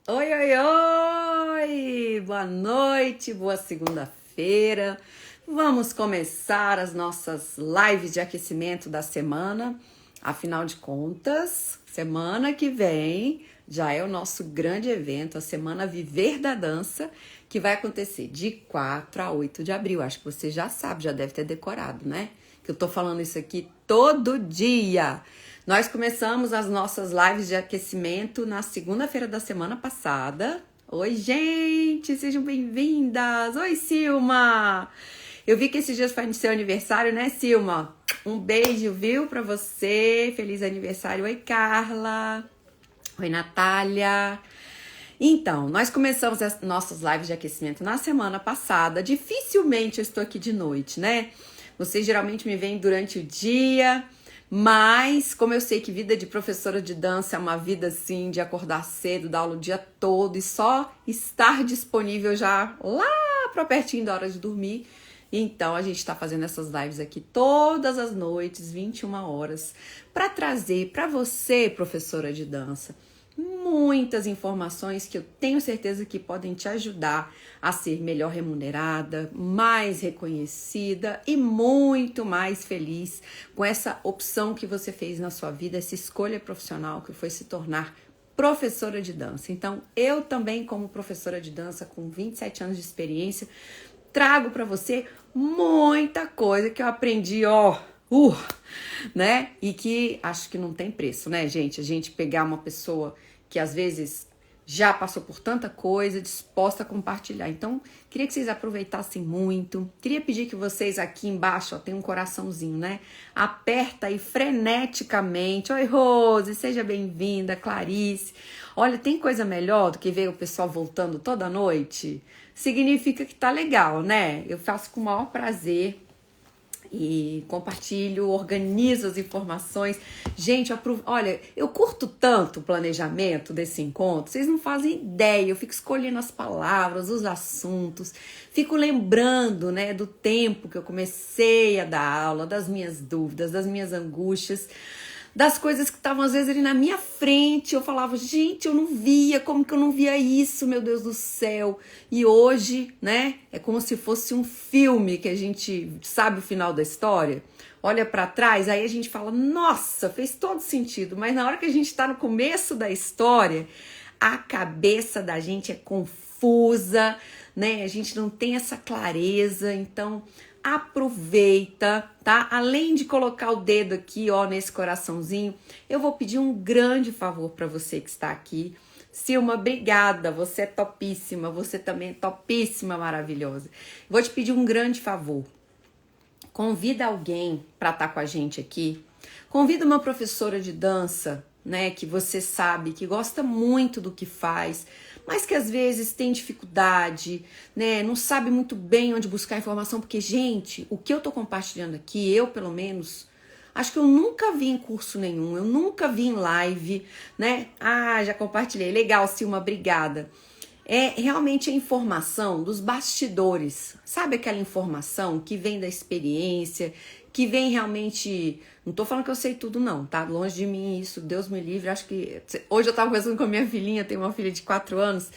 Oi, oi, oi! Boa noite, boa segunda-feira. Vamos começar as nossas lives de aquecimento da semana. Afinal de contas, semana que vem já é o nosso grande evento, a Semana Viver da Dança, que vai acontecer de 4 a 8 de abril. Acho que você já sabe, já deve ter decorado, né? Que eu tô falando isso aqui todo dia. Nós começamos as nossas lives de aquecimento na segunda-feira da semana passada. Oi, gente, sejam bem-vindas. Oi, Silma. Eu vi que esses dias foi seu aniversário, né, Silma? Um beijo, viu, pra você. Feliz aniversário. Oi, Carla. Oi, Natália. Então, nós começamos as nossas lives de aquecimento na semana passada. Dificilmente eu estou aqui de noite, né? Vocês geralmente me veem durante o dia, mas como eu sei que vida de professora de dança é uma vida assim de acordar cedo, dar aula o dia todo e só estar disponível já lá para pertinho da hora de dormir, então a gente está fazendo essas lives aqui todas as noites, 21 horas, para trazer para você, professora de dança, muitas informações que eu tenho certeza que podem te ajudar a ser melhor remunerada, mais reconhecida e muito mais feliz com essa opção que você fez na sua vida, essa escolha profissional que foi se tornar professora de dança. Então, eu também, como professora de dança com 27 anos de experiência, trago para você muita coisa que eu aprendi, né? E que acho que não tem preço, né, gente? A gente pegar uma pessoa que às vezes já passou por tanta coisa, disposta a compartilhar. Então, queria que vocês aproveitassem muito. Queria pedir que vocês aqui embaixo, ó, tem um coraçãozinho, né? Aperta aí freneticamente. Oi, Rose, seja bem-vinda, Clarice. Olha, tem coisa melhor do que ver o pessoal voltando toda noite? Significa que tá legal, né? Eu faço com o maior prazer e compartilho, organizo as informações. Gente, olha, eu curto tanto o planejamento desse encontro, vocês não fazem ideia. Eu fico escolhendo as palavras, os assuntos, fico lembrando, né, do tempo que eu comecei a dar aula, das minhas dúvidas, das minhas angústias, das coisas que estavam às vezes ali na minha frente. Eu falava, gente, eu não via, como que eu não via isso, meu Deus do céu? E hoje, né, é como se fosse um filme que a gente sabe o final da história, olha pra trás, aí a gente fala, nossa, fez todo sentido, mas na hora que a gente tá no começo da história, a cabeça da gente é confusa, né, a gente não tem essa clareza. Então aproveita, tá? Além de colocar o dedo aqui, ó, nesse coraçãozinho, eu vou pedir um grande favor para você que está aqui. Silma, obrigada, você é topíssima, você também é topíssima, maravilhosa. Vou te pedir um grande favor. Convida alguém para estar com a gente aqui. Convida uma professora de dança, né, que você sabe que gosta muito do que faz, mas que às vezes tem dificuldade, né, não sabe muito bem onde buscar informação, porque, gente, o que eu tô compartilhando aqui, eu pelo menos, acho que eu nunca vi em curso nenhum, eu nunca vi em live, né? Ah, já compartilhei. Legal, Silma, obrigada. É realmente a informação dos bastidores, sabe aquela informação que vem da experiência, que vem realmente, não tô falando que eu sei tudo não, tá? Longe de mim isso, Deus me livre. Acho que, hoje eu tava conversando com a minha filhinha, tenho uma filha de 4 anos,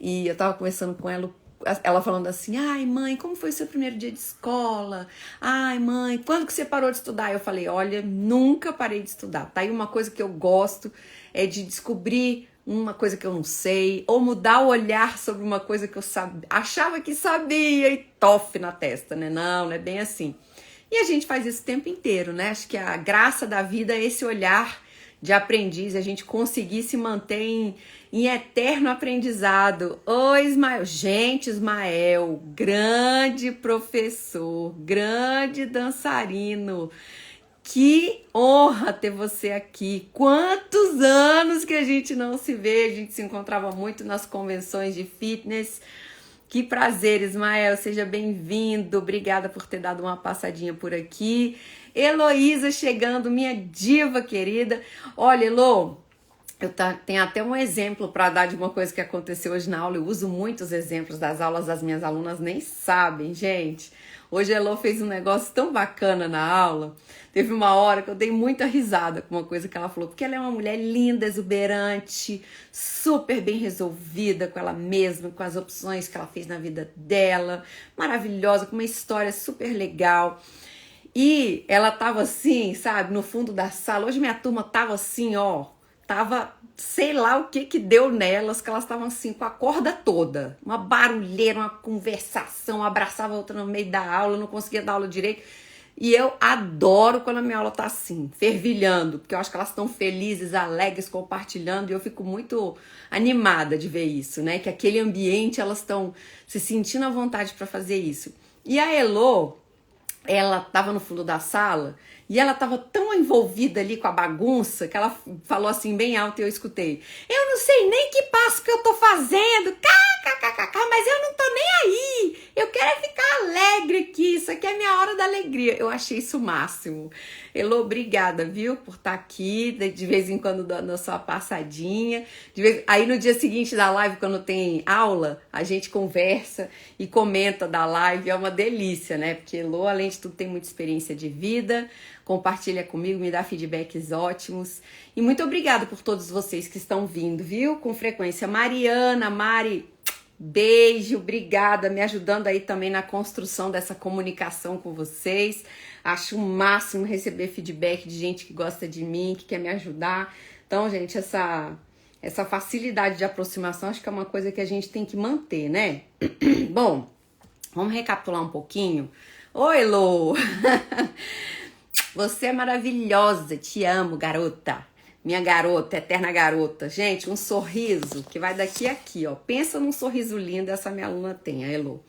e eu tava conversando com ela falando assim, ai mãe, como foi o seu primeiro dia de escola? Ai mãe, quando que você parou de estudar? Eu falei, olha, nunca parei de estudar, tá? E uma coisa que eu gosto é de descobrir uma coisa que eu não sei, ou mudar o olhar sobre uma coisa que eu achava que sabia e tofe na testa, né? Não, não é bem assim. E a gente faz isso o tempo inteiro, né? Acho que a graça da vida é esse olhar de aprendiz, a gente conseguir se manter em eterno aprendizado. Oi, Ismael. Gente, Ismael, grande professor, grande dançarino. Que honra ter você aqui. Quantos anos que a gente não se vê, a gente se encontrava muito nas convenções de fitness. Que prazer, Ismael, seja bem-vindo. Obrigada por ter dado uma passadinha por aqui. Heloísa chegando, minha diva querida. Olha, Elo, Tenho até um exemplo para dar de uma coisa que aconteceu hoje na aula. Eu uso muitos exemplos das aulas das minhas alunas, nem sabem, gente. Hoje a Elô fez um negócio tão bacana na aula. Teve uma hora que eu dei muita risada com uma coisa que ela falou, porque ela é uma mulher linda, exuberante, super bem resolvida com ela mesma, com as opções que ela fez na vida dela, maravilhosa, com uma história super legal. E ela tava assim, sabe, no fundo da sala. Hoje minha turma tava assim, ó, tava, sei lá o que deu nelas, que elas estavam assim, com a corda toda. Uma barulheira, uma conversação, uma abraçava a outra no meio da aula, não conseguia dar aula direito. E eu adoro quando a minha aula tá assim, fervilhando, porque eu acho que elas estão felizes, alegres, compartilhando, e eu fico muito animada de ver isso, né? Que aquele ambiente, elas estão se sentindo à vontade para fazer isso. E a Elô, ela tava no fundo da sala e ela tava tão envolvida ali com a bagunça que ela falou assim bem alto e eu escutei: eu não sei nem que passo que eu tô fazendo, kkkk, mas eu não tô nem aí, eu quero é ficar alegre aqui, isso aqui é minha hora da alegria. Eu achei isso o máximo. Elô, obrigada, viu, por estar aqui, de vez em quando dando a sua passadinha. Aí no dia seguinte da live, quando tem aula, a gente conversa e comenta da live, é uma delícia, né? Porque Elô, além de tudo, tem muita experiência de vida, compartilha comigo, me dá feedbacks ótimos. E muito obrigada por todos vocês que estão vindo, viu? Com frequência. Mariana, Mari, beijo, obrigada, me ajudando aí também na construção dessa comunicação com vocês. Acho o máximo receber feedback de gente que gosta de mim, que quer me ajudar. Então, gente, essa facilidade de aproximação acho que é uma coisa que a gente tem que manter, né? Bom, vamos recapitular um pouquinho. Oi, Lô! Você é maravilhosa, te amo, garota. Minha garota, eterna garota. Gente, um sorriso que vai daqui a aqui, ó. Pensa num sorriso lindo, essa minha aluna tem, a Elô.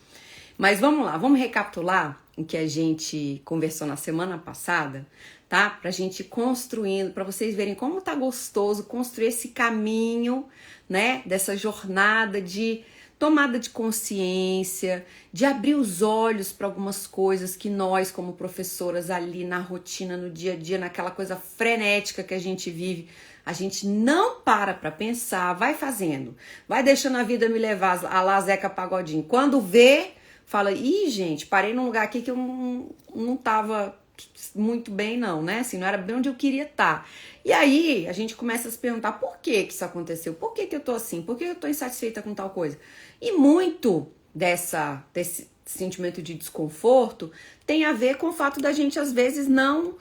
Mas vamos lá, vamos recapitular o que a gente conversou na semana passada, tá? Pra gente ir construindo, pra vocês verem como tá gostoso construir esse caminho, né? Dessa jornada de tomada de consciência, de abrir os olhos para algumas coisas que nós, como professoras ali na rotina, no dia a dia, naquela coisa frenética que a gente vive, a gente não para pensar, vai fazendo, vai deixando a vida me levar, a lá Zeca Pagodinho. Quando vê, fala, ih, gente, parei num lugar aqui que eu não tava muito bem não, né? Assim, não era bem onde eu queria estar. E aí, a gente começa a se perguntar por que isso aconteceu? Por que eu tô assim? Por que eu tô insatisfeita com tal coisa? E muito desse sentimento de desconforto tem a ver com o fato da gente, às vezes, não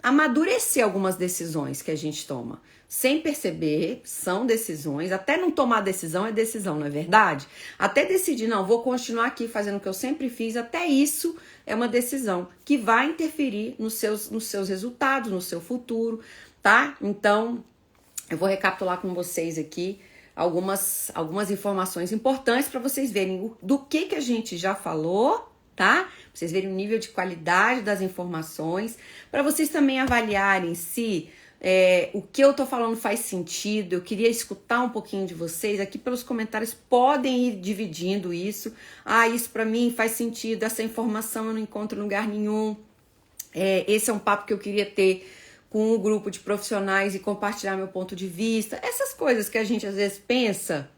amadurecer algumas decisões que a gente toma. Sem perceber, são decisões. Até não tomar decisão é decisão, não é verdade? Até decidir, não, vou continuar aqui fazendo o que eu sempre fiz, até isso é uma decisão que vai interferir nos seus resultados, no seu futuro, tá? Então, eu vou recapitular com vocês aqui algumas informações importantes para vocês verem do que a gente já falou, tá? Pra vocês verem o nível de qualidade das informações, para vocês também avaliarem se o que eu tô falando faz sentido. Eu queria escutar um pouquinho de vocês aqui pelos comentários, podem ir dividindo isso. Ah, isso para mim faz sentido, essa informação eu não encontro em lugar nenhum. Esse é um papo que eu queria ter com um grupo de profissionais e compartilhar meu ponto de vista. Essas coisas que a gente às vezes pensa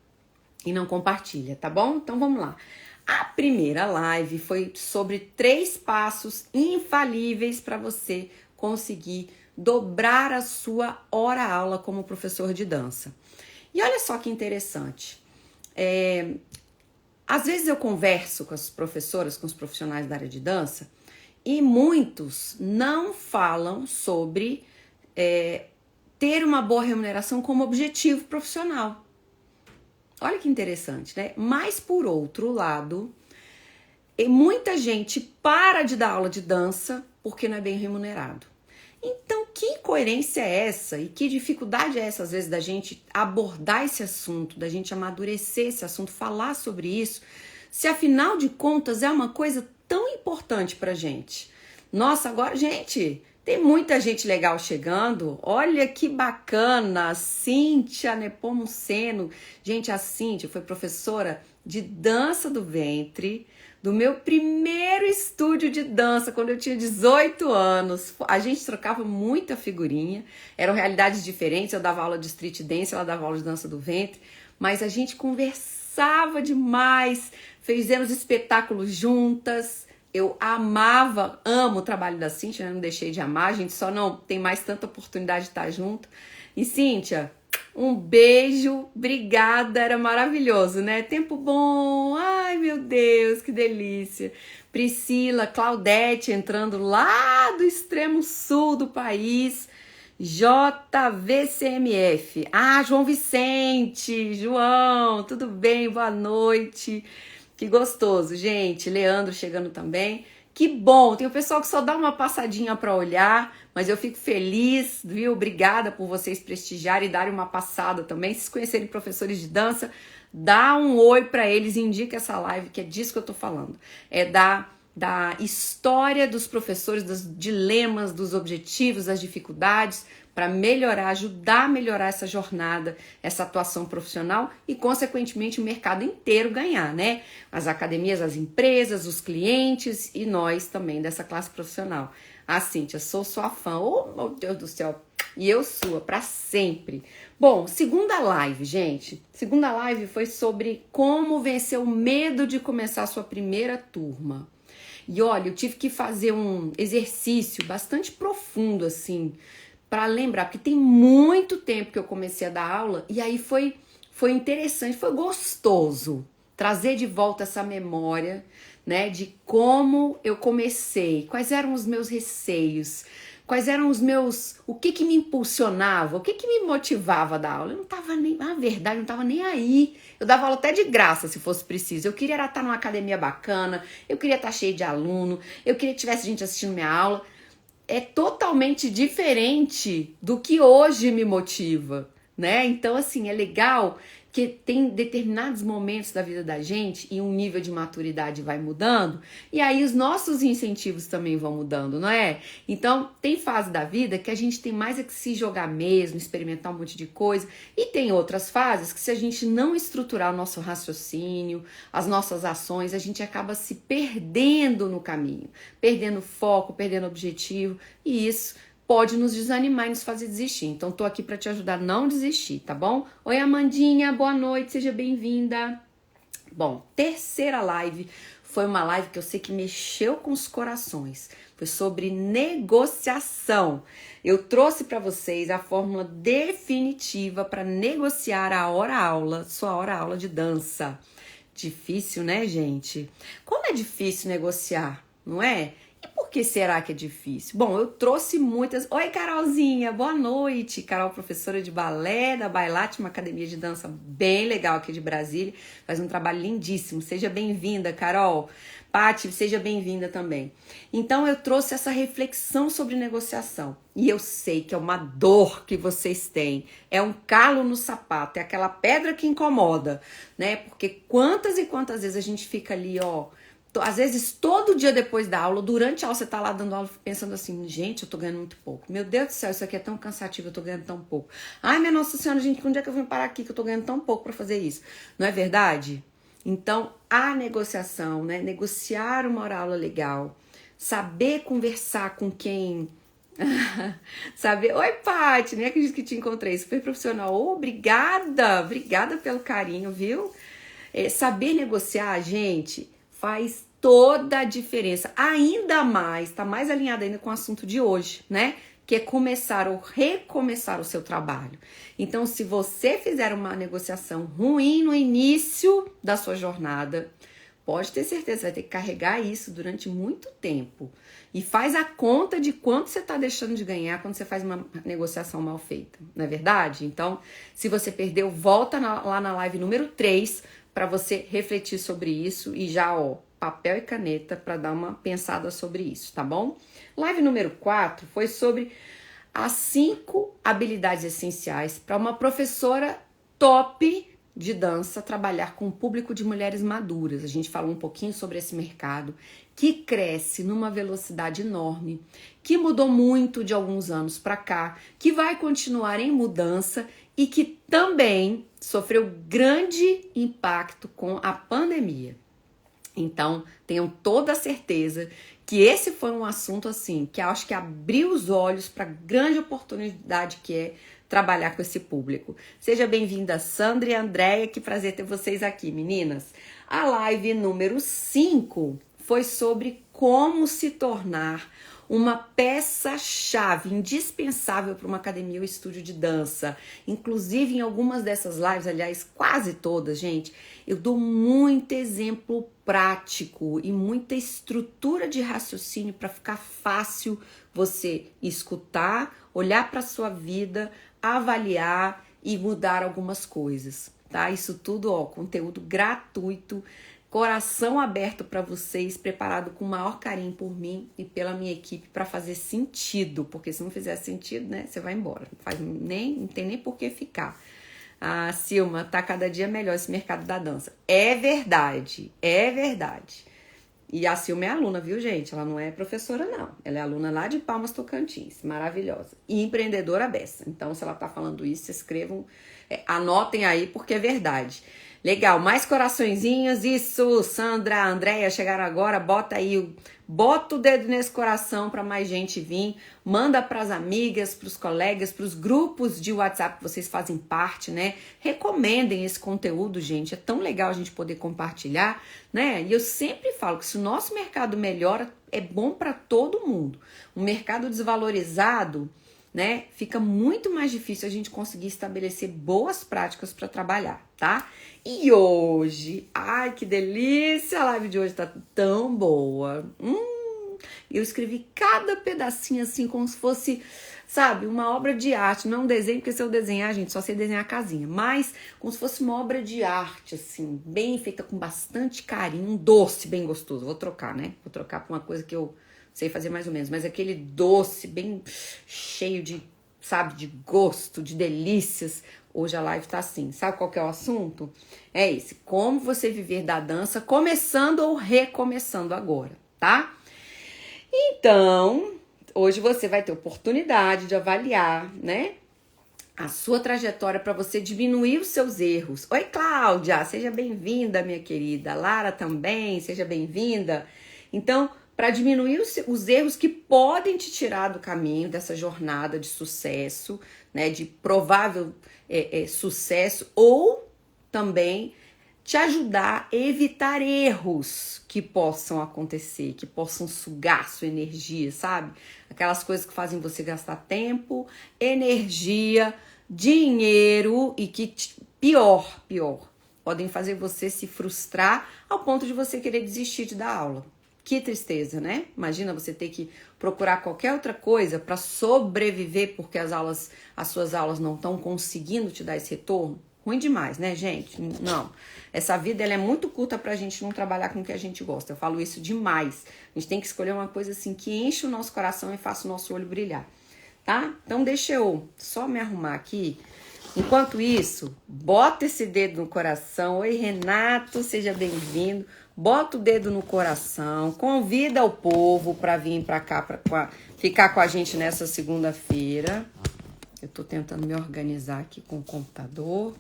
e não compartilha, tá bom? Então vamos lá. A primeira live foi sobre 3 passos infalíveis para você conseguir dobrar a sua hora-aula como professor de dança. E olha só que interessante. Às vezes eu converso com as professoras, com os profissionais da área de dança, e muitos não falam sobre ter uma boa remuneração como objetivo profissional. Olha que interessante, né? Mas, por outro lado, muita gente para de dar aula de dança porque não é bem remunerado. Então, que incoerência é essa? E que dificuldade é essa, às vezes, da gente abordar esse assunto, da gente amadurecer esse assunto, falar sobre isso, se afinal de contas é uma coisa tão importante pra gente. Nossa, agora, gente, tem muita gente legal chegando. Olha que bacana, Cíntia Nepomuceno. Gente, a Cíntia foi professora de dança do ventre do meu primeiro estúdio de dança, quando eu tinha 18 anos. A gente trocava muita figurinha, eram realidades diferentes, eu dava aula de street dance, ela dava aula de dança do ventre, mas a gente conversava demais, fizemos espetáculos juntas. Eu amo o trabalho da Cíntia, né? Não deixei de amar, a gente só não tem mais tanta oportunidade de estar junto. E Cíntia, um beijo, obrigada, era maravilhoso, né? Tempo bom, ai meu Deus, que delícia. Priscila, Claudete entrando lá do extremo sul do país, JVCMF. Ah, João Vicente, João, tudo bem? Boa noite. Que gostoso, gente. Leandro chegando também. Que bom, tem o pessoal que só dá uma passadinha para olhar, mas eu fico feliz, viu? Obrigada por vocês prestigiarem e darem uma passada também. Se vocês conhecerem professores de dança, dá um oi para eles e indica essa live, que é disso que eu tô falando. É da história dos professores, dos dilemas, dos objetivos, das dificuldades, para melhorar, ajudar a melhorar essa jornada, essa atuação profissional e, consequentemente, o mercado inteiro ganhar, né? As academias, as empresas, os clientes e nós também dessa classe profissional. Ah, Cíntia, sou sua fã. Oh, meu Deus do céu. E eu sua, para sempre. Bom, segunda live, gente. Segunda live foi sobre como vencer o medo de começar a sua primeira turma. E olha, eu tive que fazer um exercício bastante profundo, assim, para lembrar, porque tem muito tempo que eu comecei a dar aula e aí foi interessante, foi gostoso trazer de volta essa memória, né, de como eu comecei, quais eram os meus receios, quais eram os meus, o que me impulsionava, o que me motivava a dar aula. Eu não tava nem, na verdade, não tava nem aí. Eu dava aula até de graça, se fosse preciso. Eu queria estar numa academia bacana, eu queria estar cheio de aluno, eu queria que tivesse gente assistindo minha aula. É totalmente diferente do que hoje me motiva, né? Então, assim, é legal que tem determinados momentos da vida da gente e um nível de maturidade vai mudando, e aí os nossos incentivos também vão mudando, não é? Então, tem fase da vida que a gente tem mais é que se jogar mesmo, experimentar um monte de coisa, e tem outras fases que, se a gente não estruturar o nosso raciocínio, as nossas ações, a gente acaba se perdendo no caminho, perdendo foco, perdendo objetivo, e isso pode nos desanimar e nos fazer desistir. Então, tô aqui para te ajudar a não desistir, tá bom? Oi, Amandinha, boa noite, seja bem-vinda. Bom, terceira live foi uma live que eu sei que mexeu com os corações. Foi sobre negociação. Eu trouxe para vocês a fórmula definitiva para negociar a hora-aula, sua hora-aula de dança. Difícil, né, gente? Como é difícil negociar, não é? E por que será que é difícil? Bom, eu trouxe muitas... Oi, Carolzinha, boa noite. Carol, professora de balé da Bailate, uma academia de dança bem legal aqui de Brasília. Faz um trabalho lindíssimo. Seja bem-vinda, Carol. Pati, seja bem-vinda também. Então, eu trouxe essa reflexão sobre negociação. E eu sei que é uma dor que vocês têm. É um calo no sapato, é aquela pedra que incomoda, né? Porque quantas e quantas vezes a gente fica ali, ó... Às vezes, todo dia depois da aula, durante a aula, você tá lá dando aula pensando assim, gente, eu tô ganhando muito pouco. Meu Deus do céu, isso aqui é tão cansativo, eu tô ganhando tão pouco. Ai, minha Nossa Senhora, gente, onde é que eu vim parar aqui que eu tô ganhando tão pouco pra fazer isso? Não é verdade? Então, a negociação, né? Negociar uma aula legal, saber conversar com quem... saber... Oi, Paty, nem acredito que te encontrei, super profissional. Oh, obrigada pelo carinho, viu? Saber negociar, gente... faz toda a diferença, ainda mais, tá mais alinhado ainda com o assunto de hoje, né? Que é começar ou recomeçar o seu trabalho. Então, se você fizer uma negociação ruim no início da sua jornada, pode ter certeza, você vai ter que carregar isso durante muito tempo. E faz a conta de quanto você está deixando de ganhar quando você faz uma negociação mal feita, não é verdade? Então, se você perdeu, volta lá na live número 3, para você refletir sobre isso e já, ó, papel e caneta para dar uma pensada sobre isso, tá bom? Live número 4 foi sobre as 5 habilidades essenciais para uma professora top de dança trabalhar com o público de mulheres maduras. A gente falou um pouquinho sobre esse mercado que cresce numa velocidade enorme, que mudou muito de alguns anos para cá, que vai continuar em mudança e que também sofreu grande impacto com a pandemia. Então, tenham toda a certeza que esse foi um assunto assim, que eu acho que abriu os olhos para a grande oportunidade que é trabalhar com esse público. Seja bem-vinda, Sandra e Andréia, que prazer ter vocês aqui, meninas. A live número 5 foi sobre como se tornar uma peça-chave indispensável para uma academia ou estúdio de dança. Inclusive, em algumas dessas lives, aliás, quase todas, gente, eu dou muito exemplo prático e muita estrutura de raciocínio para ficar fácil você escutar, olhar para a sua vida, avaliar e mudar algumas coisas, tá? Isso tudo, ó, conteúdo gratuito, coração aberto para vocês, preparado com o maior carinho por mim e pela minha equipe para fazer sentido, porque se não fizer sentido, né, você vai embora, não tem nem por que ficar. Ah, Silma, tá cada dia melhor esse mercado da dança. É verdade, é verdade. E a Silma é aluna, viu, gente? Ela não é professora, não. Ela é aluna lá de Palmas, Tocantins. Maravilhosa. E empreendedora beça. Então, se ela tá falando isso, escrevam, anotem aí, porque é verdade. Legal, mais coraçõezinhos. Isso, Sandra, Andréia, chegaram agora. Bota aí, bota o dedo nesse coração para mais gente vir. Manda para as amigas, para os colegas, para os grupos de WhatsApp que vocês fazem parte, né? Recomendem esse conteúdo, gente. É tão legal a gente poder compartilhar, né? E eu sempre falo que se o nosso mercado melhora, é bom para todo mundo. Um mercado desvalorizado, né? Fica muito mais difícil a gente conseguir estabelecer boas práticas para trabalhar, tá? E hoje, ai que delícia, a live de hoje tá tão boa. Eu escrevi cada pedacinho assim como se fosse, sabe, uma obra de arte, não um desenho, porque se eu desenhar, gente, só sei desenhar a casinha, mas como se fosse uma obra de arte, assim, bem feita com bastante carinho, um doce bem gostoso. Vou trocar, né? Vou trocar pra uma coisa que eu sei fazer mais ou menos, mas aquele doce bem cheio de, sabe, de gosto, de delícias. Hoje a live tá assim. Sabe qual que é o assunto? É esse. Como você viver da dança começando ou recomeçando agora, tá? Então, hoje você vai ter oportunidade de avaliar, né, a sua trajetória para você diminuir os seus erros. Oi, Cláudia, seja bem-vinda, minha querida. Lara também, seja bem-vinda. Então, para diminuir os erros que podem te tirar do caminho dessa jornada de sucesso, né, de provável sucesso, ou também te ajudar a evitar erros que possam acontecer, que possam sugar sua energia, sabe? Aquelas coisas que fazem você gastar tempo, energia, dinheiro e que, pior, podem fazer você se frustrar ao ponto de você querer desistir de dar aula. Que tristeza, né? Imagina você ter que procurar qualquer outra coisa para sobreviver porque as suas aulas não estão conseguindo te dar esse retorno. Ruim demais, né, gente? Não. Essa vida ela é muito curta pra gente não trabalhar com o que a gente gosta. Eu falo isso demais. A gente tem que escolher uma coisa assim que enche o nosso coração e faça o nosso olho brilhar, tá? Então deixa eu só me arrumar aqui. Enquanto isso, bota esse dedo no coração. Oi, Renato, seja bem-vindo. Bota o dedo no coração. Convida o povo pra vir pra cá, pra ficar com a gente nessa segunda-feira. Eu tô tentando me organizar aqui com o computador,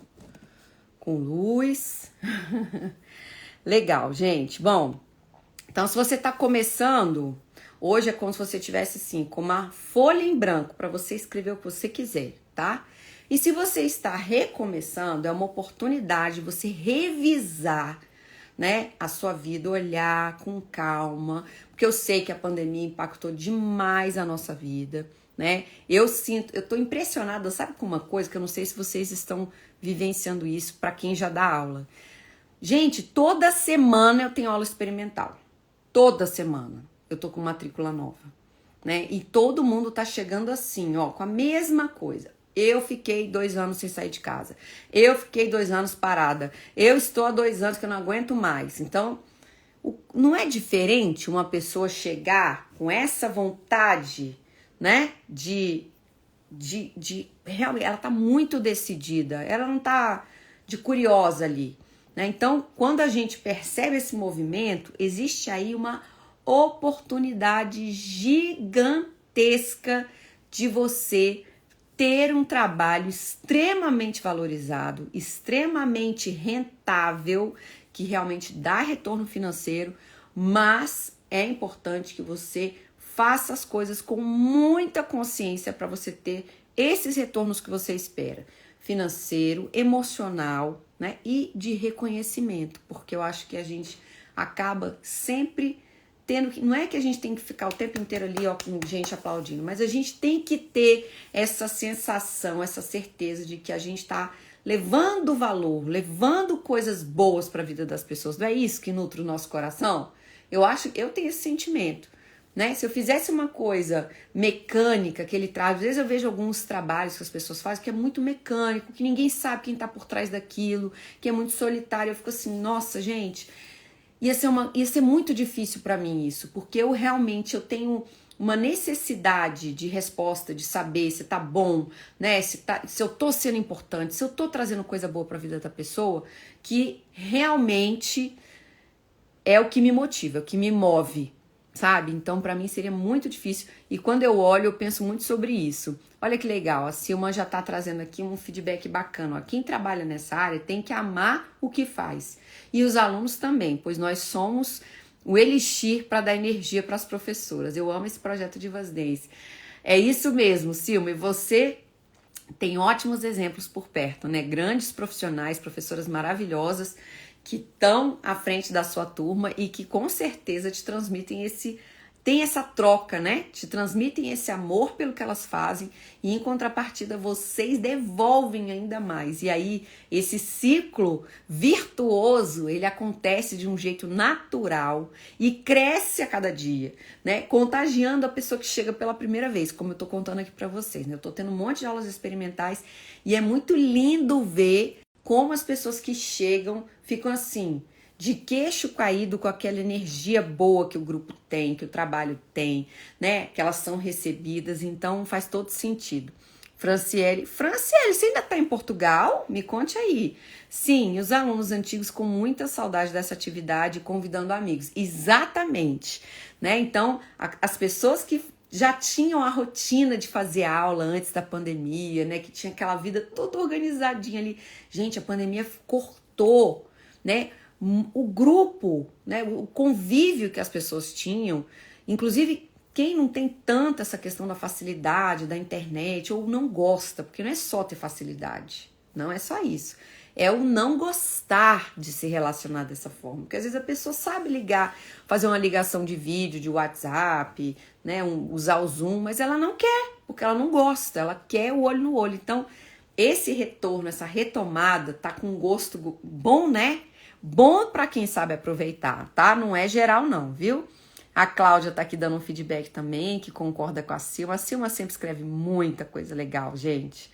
com luz. Legal, gente. Bom, então se você tá começando, hoje é como se você tivesse assim, com uma folha em branco para você escrever o que você quiser, tá? E se você está recomeçando, é uma oportunidade de você revisar, né, a sua vida, olhar com calma, porque eu sei que a pandemia impactou demais a nossa vida, né? Eu tô impressionada, sabe, com uma coisa que eu não sei se vocês estão vivenciando isso para quem já dá aula. Gente, toda semana eu tenho aula experimental. Toda semana eu tô com matrícula nova, né? E todo mundo tá chegando assim, ó, com a mesma coisa. Eu fiquei 2 anos sem sair de casa. Eu fiquei 2 anos parada. Eu estou há 2 anos que eu não aguento mais. Então, não é diferente uma pessoa chegar com essa vontade, né? Realmente, ela tá muito decidida. Ela não tá de curiosa ali, né? Então, quando a gente percebe esse movimento, existe aí uma oportunidade gigantesca de você ter um trabalho extremamente valorizado, extremamente rentável, que realmente dá retorno financeiro, mas é importante que você faça as coisas com muita consciência para você ter esses retornos que você espera, financeiro, emocional, né, e de reconhecimento, porque eu acho que a gente acaba sempre tendo que, não é que a gente tem que ficar o tempo inteiro ali, ó, com gente aplaudindo, mas a gente tem que ter essa sensação, essa certeza de que a gente está levando valor, levando coisas boas para a vida das pessoas. Não é isso que nutre o nosso coração? Eu tenho esse sentimento, né? Se eu fizesse uma coisa mecânica que ele traz, às vezes eu vejo alguns trabalhos que as pessoas fazem que é muito mecânico, que ninguém sabe quem está por trás daquilo, que é muito solitário. Eu fico assim, nossa, gente, ia ser muito difícil para mim isso, porque eu tenho uma necessidade de resposta, de saber se tá bom, né? Se eu tô sendo importante, se eu tô trazendo coisa boa para a vida da pessoa, que realmente é o que me motiva, é o que me move, sabe? Então, para mim seria muito difícil. E quando eu olho, eu penso muito sobre isso. Olha que legal, a Silma já tá trazendo aqui um feedback bacana. Ó, quem trabalha nessa área tem que amar o que faz. E os alunos também, pois nós somos o elixir para dar energia para as professoras. Eu amo esse projeto Divas Dance. É isso mesmo, Silma. E você tem ótimos exemplos por perto, né? Grandes profissionais, professoras maravilhosas que estão à frente da sua turma e que com certeza te transmitem tem essa troca, né? Te transmitem esse amor pelo que elas fazem e em contrapartida vocês devolvem ainda mais. E aí esse ciclo virtuoso, ele acontece de um jeito natural e cresce a cada dia, né? Contagiando a pessoa que chega pela primeira vez, como eu tô contando aqui para vocês, né? Eu tô tendo um monte de aulas experimentais e é muito lindo ver como as pessoas que chegam ficam assim, de queixo caído com aquela energia boa que o grupo tem, que o trabalho tem, né? Que elas são recebidas, então faz todo sentido. Franciele, você ainda está em Portugal? Me conte aí. Sim, os alunos antigos com muita saudade dessa atividade, convidando amigos. Exatamente, né? Então, as pessoas que já tinham a rotina de fazer aula antes da pandemia, né? Que tinha aquela vida toda organizadinha ali. Gente, a pandemia cortou, né? O grupo, né? O convívio que as pessoas tinham. Inclusive, quem não tem tanto essa questão da facilidade, da internet, ou não gosta, porque não é só ter facilidade. Não é só isso. É o não gostar de se relacionar dessa forma. Porque às vezes a pessoa sabe ligar, fazer uma ligação de vídeo, de WhatsApp, né, usar o Zoom, mas ela não quer, porque ela não gosta, ela quer o olho no olho. Então, esse retorno, essa retomada, tá com um gosto bom, né? Bom para quem sabe aproveitar, tá? Não é geral não, viu? A Cláudia tá aqui dando um feedback também, que concorda com a Silma. A Silma sempre escreve muita coisa legal, gente.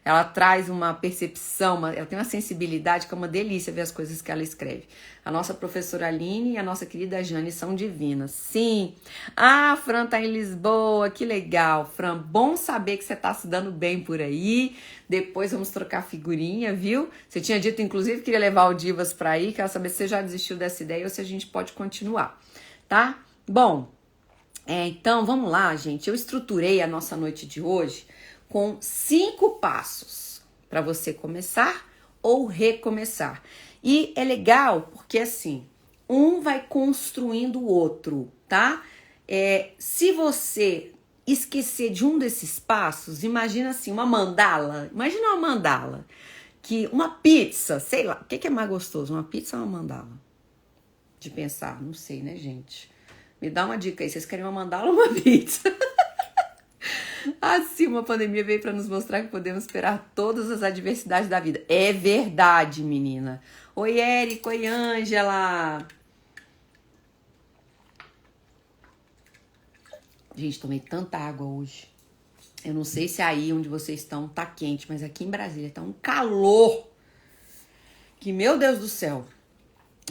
Ela traz uma percepção, ela tem uma sensibilidade que é uma delícia ver as coisas que ela escreve. A nossa professora Aline e a nossa querida Jane são divinas. Sim. Ah, a Fran tá em Lisboa, que legal. Fran, bom saber que você tá se dando bem por aí. Depois vamos trocar figurinha, viu? Você tinha dito, inclusive, que queria levar o Divas pra aí. Quero saber se você já desistiu dessa ideia ou se a gente pode continuar, tá? Bom, então vamos lá, gente. Eu estruturei a nossa noite de hoje com 5 passos para você começar ou recomeçar. E é legal porque assim, um vai construindo o outro, tá? Se você esquecer de um desses passos, imagina assim, uma mandala. Imagina uma mandala. Uma pizza, sei lá, o que é mais gostoso? Uma pizza ou uma mandala? De pensar, não sei, né, gente? Me dá uma dica aí, vocês querem uma mandala ou uma pizza? Assim, uma pandemia veio para nos mostrar que podemos superar todas as adversidades da vida. É verdade, menina. Oi, Érico. Oi, Ângela. Gente, tomei tanta água hoje. Eu não sei se aí onde vocês estão tá quente, mas aqui em Brasília tá um calor. Que, meu Deus do céu.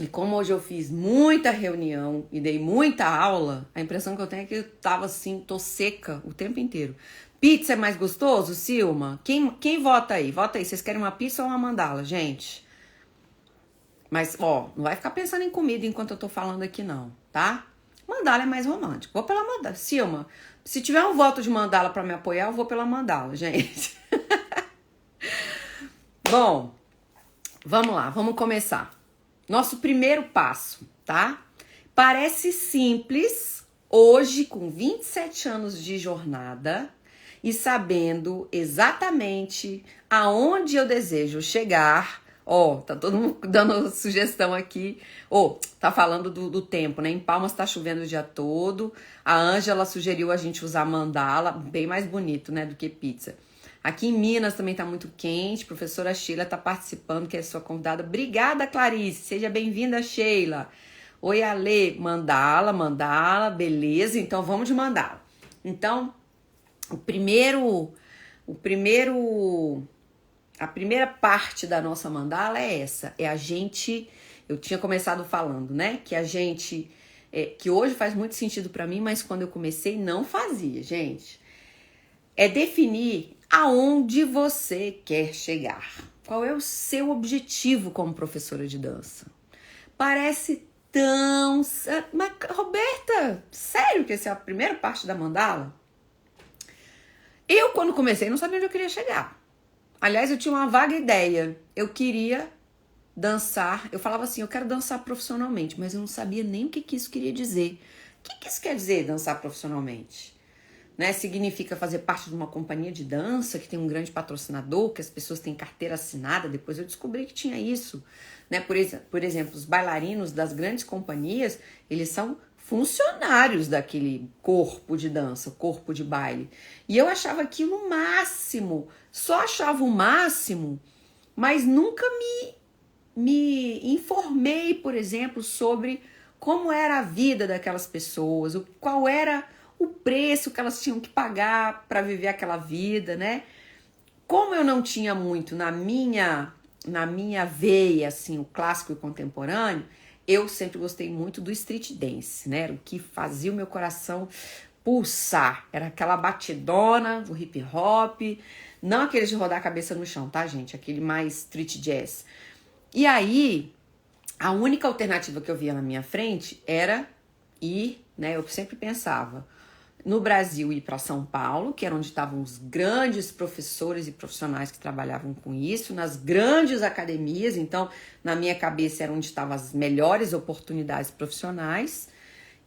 E como hoje eu fiz muita reunião e dei muita aula, a impressão que eu tenho é que eu tava assim, tô seca o tempo inteiro. Pizza é mais gostoso, Silma? Quem vota aí? Vota aí. Vocês querem uma pizza ou uma mandala, gente? Mas, ó, não vai ficar pensando em comida enquanto eu tô falando aqui, não, tá? Mandala é mais romântico. Vou pela mandala. Silma, se tiver um voto de mandala pra me apoiar, eu vou pela mandala, gente. Bom, vamos lá, vamos começar. Nosso primeiro passo, tá? Parece simples, hoje com 27 anos de jornada e sabendo exatamente aonde eu desejo chegar. Ó, tá todo mundo dando sugestão aqui. Tá falando do tempo, né? Em Palmas tá chovendo o dia todo. A Ângela sugeriu a gente usar mandala, bem mais bonito, né, do que pizza. Aqui em Minas também tá muito quente. Professora Sheila tá participando, que é sua convidada. Obrigada, Clarice. Seja bem-vinda, Sheila. Oi, Ale. Mandala, beleza. Então, vamos de mandala. Então, a primeira parte da nossa mandala é essa. É a gente, eu tinha começado falando, né? Que a gente, que hoje faz muito sentido pra mim, mas quando eu comecei não fazia, gente. É definir aonde você quer chegar. Qual é o seu objetivo como professora de dança? Parece tão... Mas, Roberta, sério que essa é a primeira parte da mandala? Eu, quando comecei, não sabia onde eu queria chegar. Aliás, eu tinha uma vaga ideia. Eu queria dançar. Eu falava assim, eu quero dançar profissionalmente, mas eu não sabia nem o que isso queria dizer. O que isso quer dizer, dançar profissionalmente? Né? Significa fazer parte de uma companhia de dança que tem um grande patrocinador, que as pessoas têm carteira assinada. Depois eu descobri que tinha isso. Né? Por exemplo, os bailarinos das grandes companhias, eles são funcionários daquele corpo de dança, corpo de baile. E eu achava aquilo o máximo, só achava o máximo, mas nunca me informei, por exemplo, sobre como era a vida daquelas pessoas, qual era o preço que elas tinham que pagar para viver aquela vida, né? Como eu não tinha muito na minha veia, assim, o clássico e o contemporâneo, eu sempre gostei muito do street dance, né? Era o que fazia o meu coração pulsar. Era aquela batidona, o hip hop, não aquele de rodar a cabeça no chão, tá, gente? Aquele mais street jazz. E aí, a única alternativa que eu via na minha frente era ir, né? Eu sempre pensava no Brasil ir para São Paulo, que era onde estavam os grandes professores e profissionais que trabalhavam com isso, nas grandes academias. Então, na minha cabeça era onde estavam as melhores oportunidades profissionais.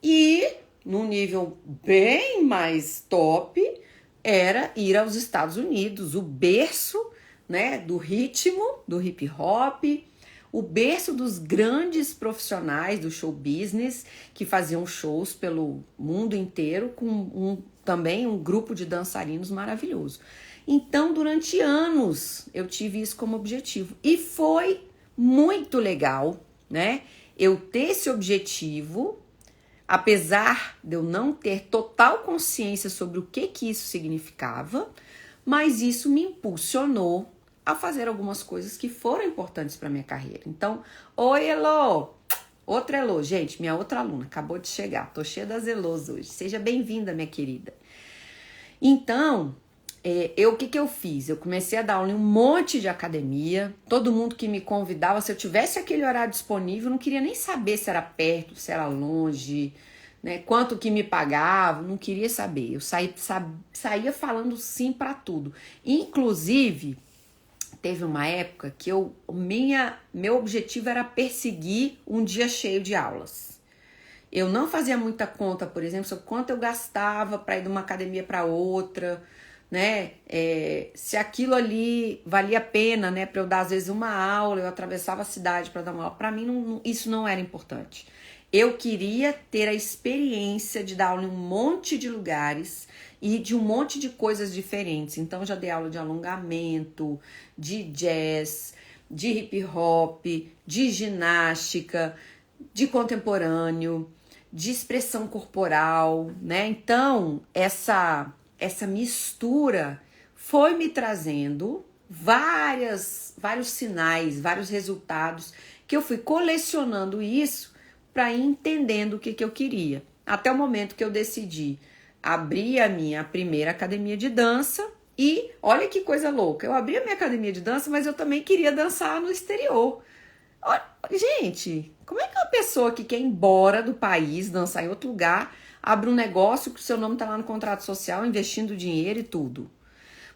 E, num nível bem mais top, era ir aos Estados Unidos, o berço, né, do ritmo, do hip hop, o berço dos grandes profissionais do show business que faziam shows pelo mundo inteiro com também um grupo de dançarinos maravilhoso. Então, durante anos, eu tive isso como objetivo. E foi muito legal, né? Eu ter esse objetivo, apesar de eu não ter total consciência sobre o que isso significava, mas isso me impulsionou a fazer algumas coisas que foram importantes para minha carreira. Então, oi, Elô! Outra Elô, gente, minha outra aluna, acabou de chegar. Tô cheia das Elôs hoje. Seja bem-vinda, minha querida. Então, o que eu fiz? Eu comecei a dar aula em um monte de academia. Todo mundo que me convidava, se eu tivesse aquele horário disponível, eu não queria nem saber se era perto, se era longe, né? Quanto que me pagava, não queria saber. Eu saía falando sim para tudo. Inclusive, teve uma época que meu objetivo era perseguir um dia cheio de aulas. Eu não fazia muita conta, por exemplo, sobre quanto eu gastava para ir de uma academia para outra, né? Se aquilo ali valia a pena, né? Para eu dar às vezes uma aula, eu atravessava a cidade para dar uma aula. Para mim, isso não era importante. Eu queria ter a experiência de dar aula em um monte de lugares e de um monte de coisas diferentes. Então, eu já dei aula de alongamento, de jazz, de hip hop, de ginástica, de contemporâneo, de expressão corporal, né? Então, essa mistura foi me trazendo vários sinais, vários resultados, que eu fui colecionando isso para ir entendendo o que eu queria. Até o momento que eu decidi abrir a minha primeira academia de dança. E olha que coisa louca, eu abri a minha academia de dança, mas eu também queria dançar no exterior. Gente, como é que uma pessoa que quer ir embora do país, dançar em outro lugar, abre um negócio que o seu nome tá lá no contrato social, investindo dinheiro e tudo?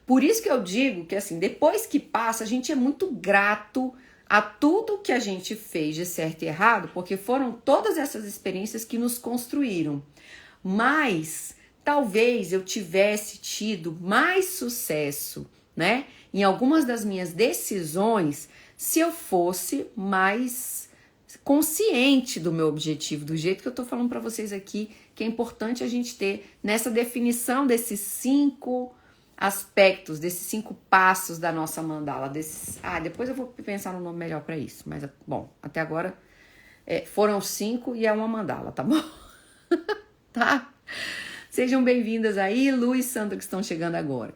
Por isso que eu digo que, assim, depois que passa, a gente é muito grato a tudo que a gente fez de certo e errado, porque foram todas essas experiências que nos construíram. Mas talvez eu tivesse tido mais sucesso, né, em algumas das minhas decisões se eu fosse mais consciente do meu objetivo, do jeito que eu tô falando para vocês aqui, que é importante a gente ter nessa definição desses 5 aspectos, desses 5 passos da nossa mandala, desses... depois eu vou pensar no nome melhor para isso, mas, bom, até agora foram 5 e é uma mandala, tá bom? Tá? Sejam bem-vindas aí, Lu e Sandra, que estão chegando agora.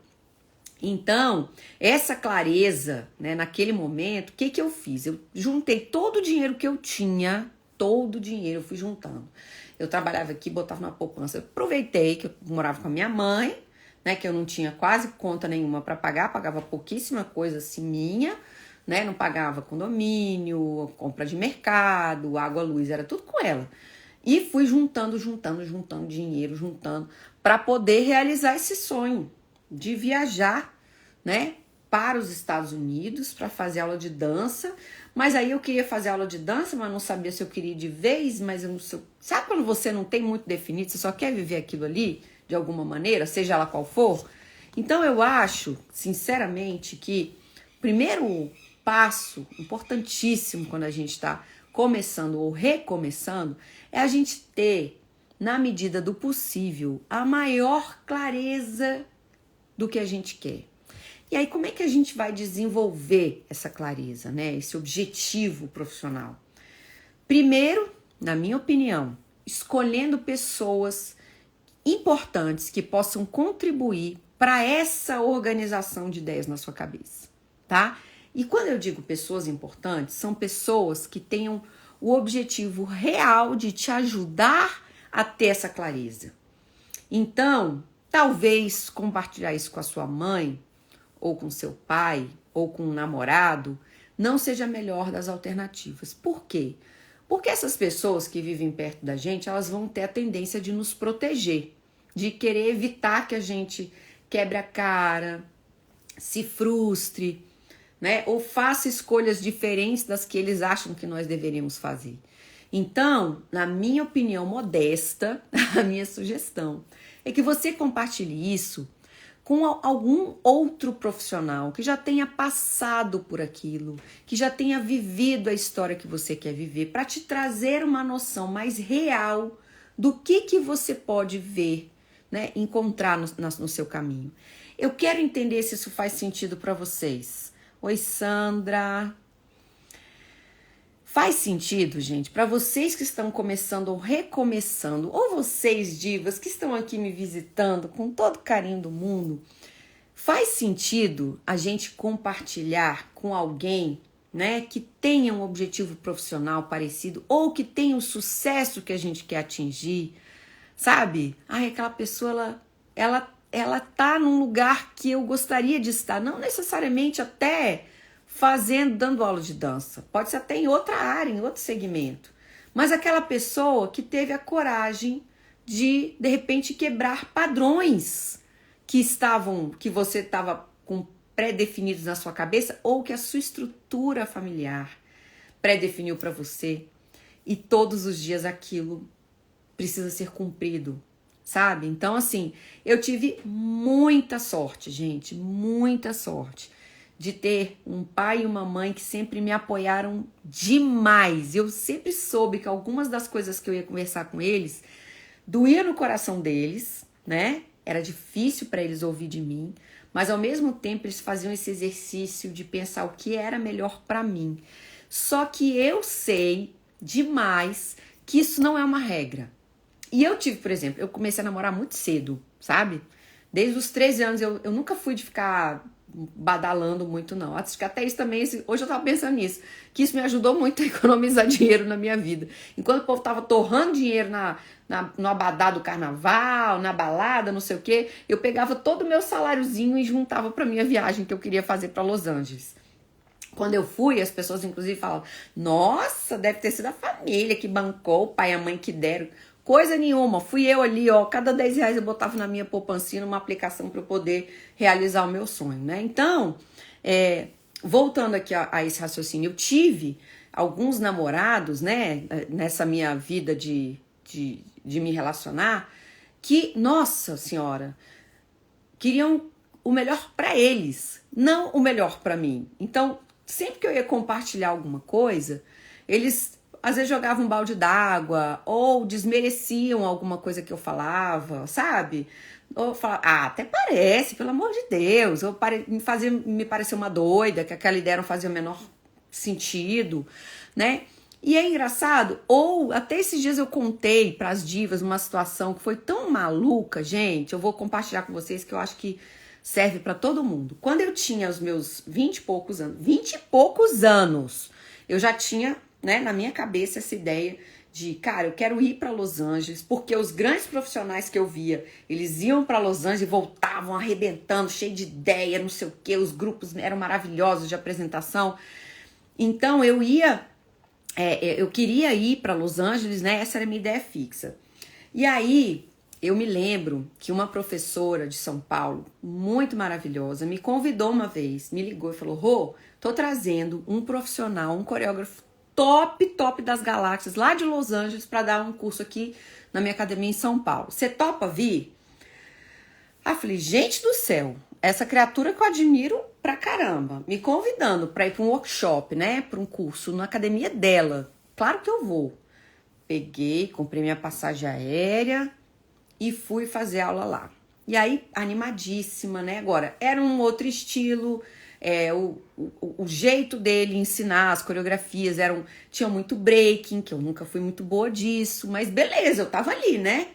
Então, essa clareza, né, naquele momento, o que eu fiz? Eu juntei todo o dinheiro que eu tinha, todo o dinheiro eu fui juntando. Eu trabalhava aqui, botava na poupança, eu aproveitei que eu morava com a minha mãe, né, que eu não tinha quase conta nenhuma para pagar, pagava pouquíssima coisa assim minha, né, não pagava condomínio, compra de mercado, água, luz, era tudo com ela. E fui juntando dinheiro, para poder realizar esse sonho de viajar, né, para os Estados Unidos para fazer aula de dança. Mas aí eu queria fazer aula de dança, mas não sabia se eu queria ir de vez, mas eu não sei. Sabe quando você não tem muito definido, você só quer viver aquilo ali de alguma maneira, seja ela qual for? Então eu acho, sinceramente, que o primeiro passo importantíssimo quando a gente está começando ou recomeçando é a gente ter, na medida do possível, a maior clareza do que a gente quer. E aí, como é que a gente vai desenvolver essa clareza, né? Esse objetivo profissional? Primeiro, na minha opinião, escolhendo pessoas importantes que possam contribuir para essa organização de ideias na sua cabeça, tá? E quando eu digo pessoas importantes, são pessoas que tenham o objetivo real de te ajudar a ter essa clareza. Então, talvez compartilhar isso com a sua mãe, ou com seu pai, ou com um namorado, não seja a melhor das alternativas. Por quê? Porque essas pessoas que vivem perto da gente, elas vão ter a tendência de nos proteger, de querer evitar que a gente quebre a cara, se frustre, né? Ou faça escolhas diferentes das que eles acham que nós deveríamos fazer. Então, na minha opinião modesta, a minha sugestão é que você compartilhe isso com algum outro profissional que já tenha passado por aquilo, que já tenha vivido a história que você quer viver, para te trazer uma noção mais real do que você pode ver, né, encontrar no seu caminho. Eu quero entender se isso faz sentido para vocês. Oi, Sandra. Faz sentido, gente, para vocês que estão começando ou recomeçando, ou vocês, divas, que estão aqui me visitando com todo o carinho do mundo, faz sentido a gente compartilhar com alguém, né, que tenha um objetivo profissional parecido ou que tenha o sucesso que a gente quer atingir, sabe? Aquela pessoa, ela tá num lugar que eu gostaria de estar, não necessariamente até dando aula de dança, pode ser até em outra área, em outro segmento, mas aquela pessoa que teve a coragem de repente, quebrar padrões que você estava com pré-definidos na sua cabeça ou que a sua estrutura familiar pré-definiu para você e todos os dias aquilo precisa ser cumprido, sabe? Então, assim, eu tive muita sorte, gente, muita sorte de ter um pai e uma mãe que sempre me apoiaram demais. Eu sempre soube que algumas das coisas que eu ia conversar com eles doía no coração deles, né? Era difícil para eles ouvir de mim, mas ao mesmo tempo eles faziam esse exercício de pensar o que era melhor para mim. Só que eu sei demais que isso não é uma regra. E eu tive, por exemplo, eu comecei a namorar muito cedo, sabe? Desde os 13 anos eu nunca fui de ficar badalando muito, não. Acho que até isso também, hoje eu tava pensando nisso, que isso me ajudou muito a economizar dinheiro na minha vida. Enquanto o povo tava torrando dinheiro no abadá do carnaval, na balada, não sei o quê, eu pegava todo o meu saláriozinho e juntava pra minha viagem que eu queria fazer pra Los Angeles. Quando eu fui, as pessoas inclusive falavam, nossa, deve ter sido a família que bancou, o pai e a mãe que deram. Coisa nenhuma, fui eu ali, ó, cada 10 reais eu botava na minha poupancinha, numa aplicação para eu poder realizar o meu sonho, né? Então, voltando aqui a esse raciocínio, eu tive alguns namorados, né, nessa minha vida de me relacionar, que, nossa senhora, queriam o melhor pra eles, não o melhor pra mim. Então, sempre que eu ia compartilhar alguma coisa, eles às vezes jogavam um balde d'água ou desmereciam alguma coisa que eu falava, sabe? Ou falavam, até parece, pelo amor de Deus. Ou me parecer uma doida, que aquela ideia não fazia o menor sentido, né? E é engraçado, ou até esses dias eu contei para as divas uma situação que foi tão maluca, gente, eu vou compartilhar com vocês que eu acho que serve para todo mundo. Quando eu tinha os meus 20 e poucos anos, eu já tinha, né, na minha cabeça essa ideia de, cara, eu quero ir para Los Angeles, porque os grandes profissionais que eu via, eles iam para Los Angeles e voltavam arrebentando, cheio de ideia, não sei o quê, os grupos eram maravilhosos de apresentação. Então eu queria ir para Los Angeles, né? Essa era a minha ideia fixa. E aí eu me lembro que uma professora de São Paulo, muito maravilhosa, me convidou uma vez, me ligou e falou: Rô, tô trazendo um profissional, um coreógrafo top das galáxias, lá de Los Angeles, para dar um curso aqui na minha academia em São Paulo. Você topa vir? Aí eu falei, gente do céu, essa criatura que eu admiro pra caramba, me convidando pra ir pra um workshop, né, pra um curso na academia dela. Claro que eu vou. Peguei, comprei minha passagem aérea e fui fazer aula lá. E aí, animadíssima, né? Agora, era um outro estilo, o jeito dele ensinar, as coreografias tinha muito breaking, que eu nunca fui muito boa disso, mas beleza, eu tava ali, né?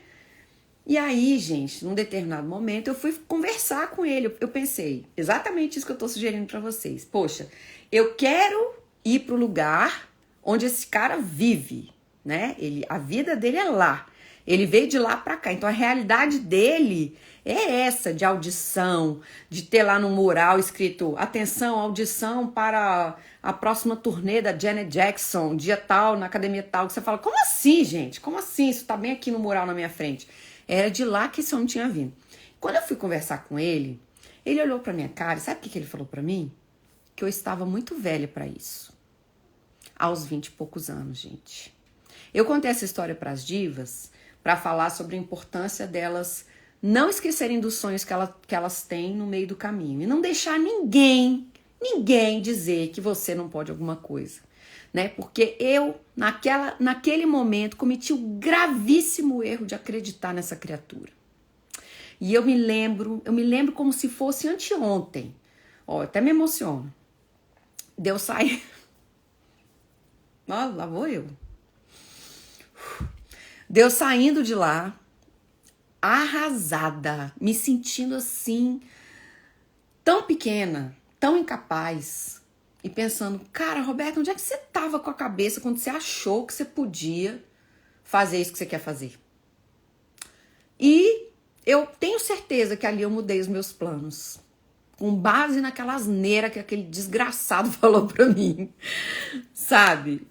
E aí, gente, num determinado momento, eu fui conversar com ele. Eu pensei, exatamente isso que eu tô sugerindo pra vocês. Poxa, eu quero ir pro lugar onde esse cara vive, né? A vida dele é lá. Ele veio de lá pra cá. Então, a realidade dele é essa, de audição, de ter lá no mural escrito atenção, audição para a próxima turnê da Janet Jackson, dia tal, na academia tal. Que você fala, como assim, gente? Como assim? Isso tá bem aqui no mural na minha frente. Era de lá que esse homem tinha vindo. Quando eu fui conversar com ele, ele olhou pra minha cara e sabe o que ele falou pra mim? Que eu estava muito velha pra isso. Aos 20 e poucos anos, gente. Eu contei essa história pras divas pra falar sobre a importância delas não esquecerem dos sonhos que elas têm no meio do caminho. E não deixar ninguém dizer que você não pode alguma coisa. Né? Porque eu, naquele momento, cometi o gravíssimo erro de acreditar nessa criatura. E eu me lembro como se fosse anteontem. Ó, até me emociono. Deu sair. Ó, lá vou eu. Deu saindo de lá, arrasada, me sentindo assim, tão pequena, tão incapaz. E pensando, cara, Roberta, onde é que você tava com a cabeça quando você achou que você podia fazer isso que você quer fazer? E eu tenho certeza que ali eu mudei os meus planos. Com base naquela asneira que aquele desgraçado falou pra mim. Sabe?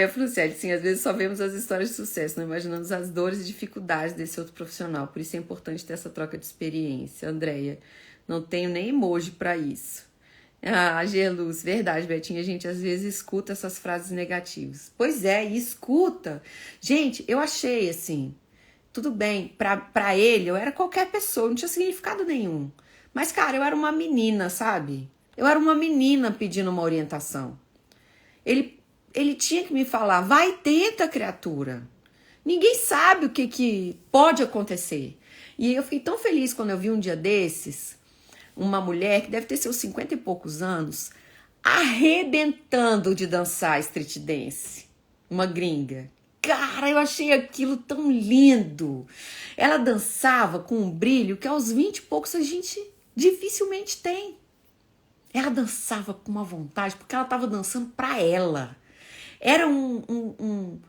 Eu falo sério, sim, às vezes só vemos as histórias de sucesso, não imaginamos as dores e dificuldades desse outro profissional. Por isso é importante ter essa troca de experiência. Andréia, não tenho nem emoji pra isso. Geluz, verdade, Betinha, a gente às vezes escuta essas frases negativas. Pois é, e escuta. Gente, eu achei assim, tudo bem, pra ele eu era qualquer pessoa, não tinha significado nenhum. Mas, cara, eu era uma menina, sabe? Eu era uma menina pedindo uma orientação. Ele tinha que me falar, vai, tenta, criatura. Ninguém sabe o que pode acontecer. E eu fiquei tão feliz quando eu vi um dia desses uma mulher que deve ter seus 50 e poucos anos, arrebentando de dançar street dance. Uma gringa. Cara, eu achei aquilo tão lindo. Ela dançava com um brilho que aos 20 e poucos a gente dificilmente tem. Ela dançava com uma vontade, porque ela estava dançando para ela. Era uma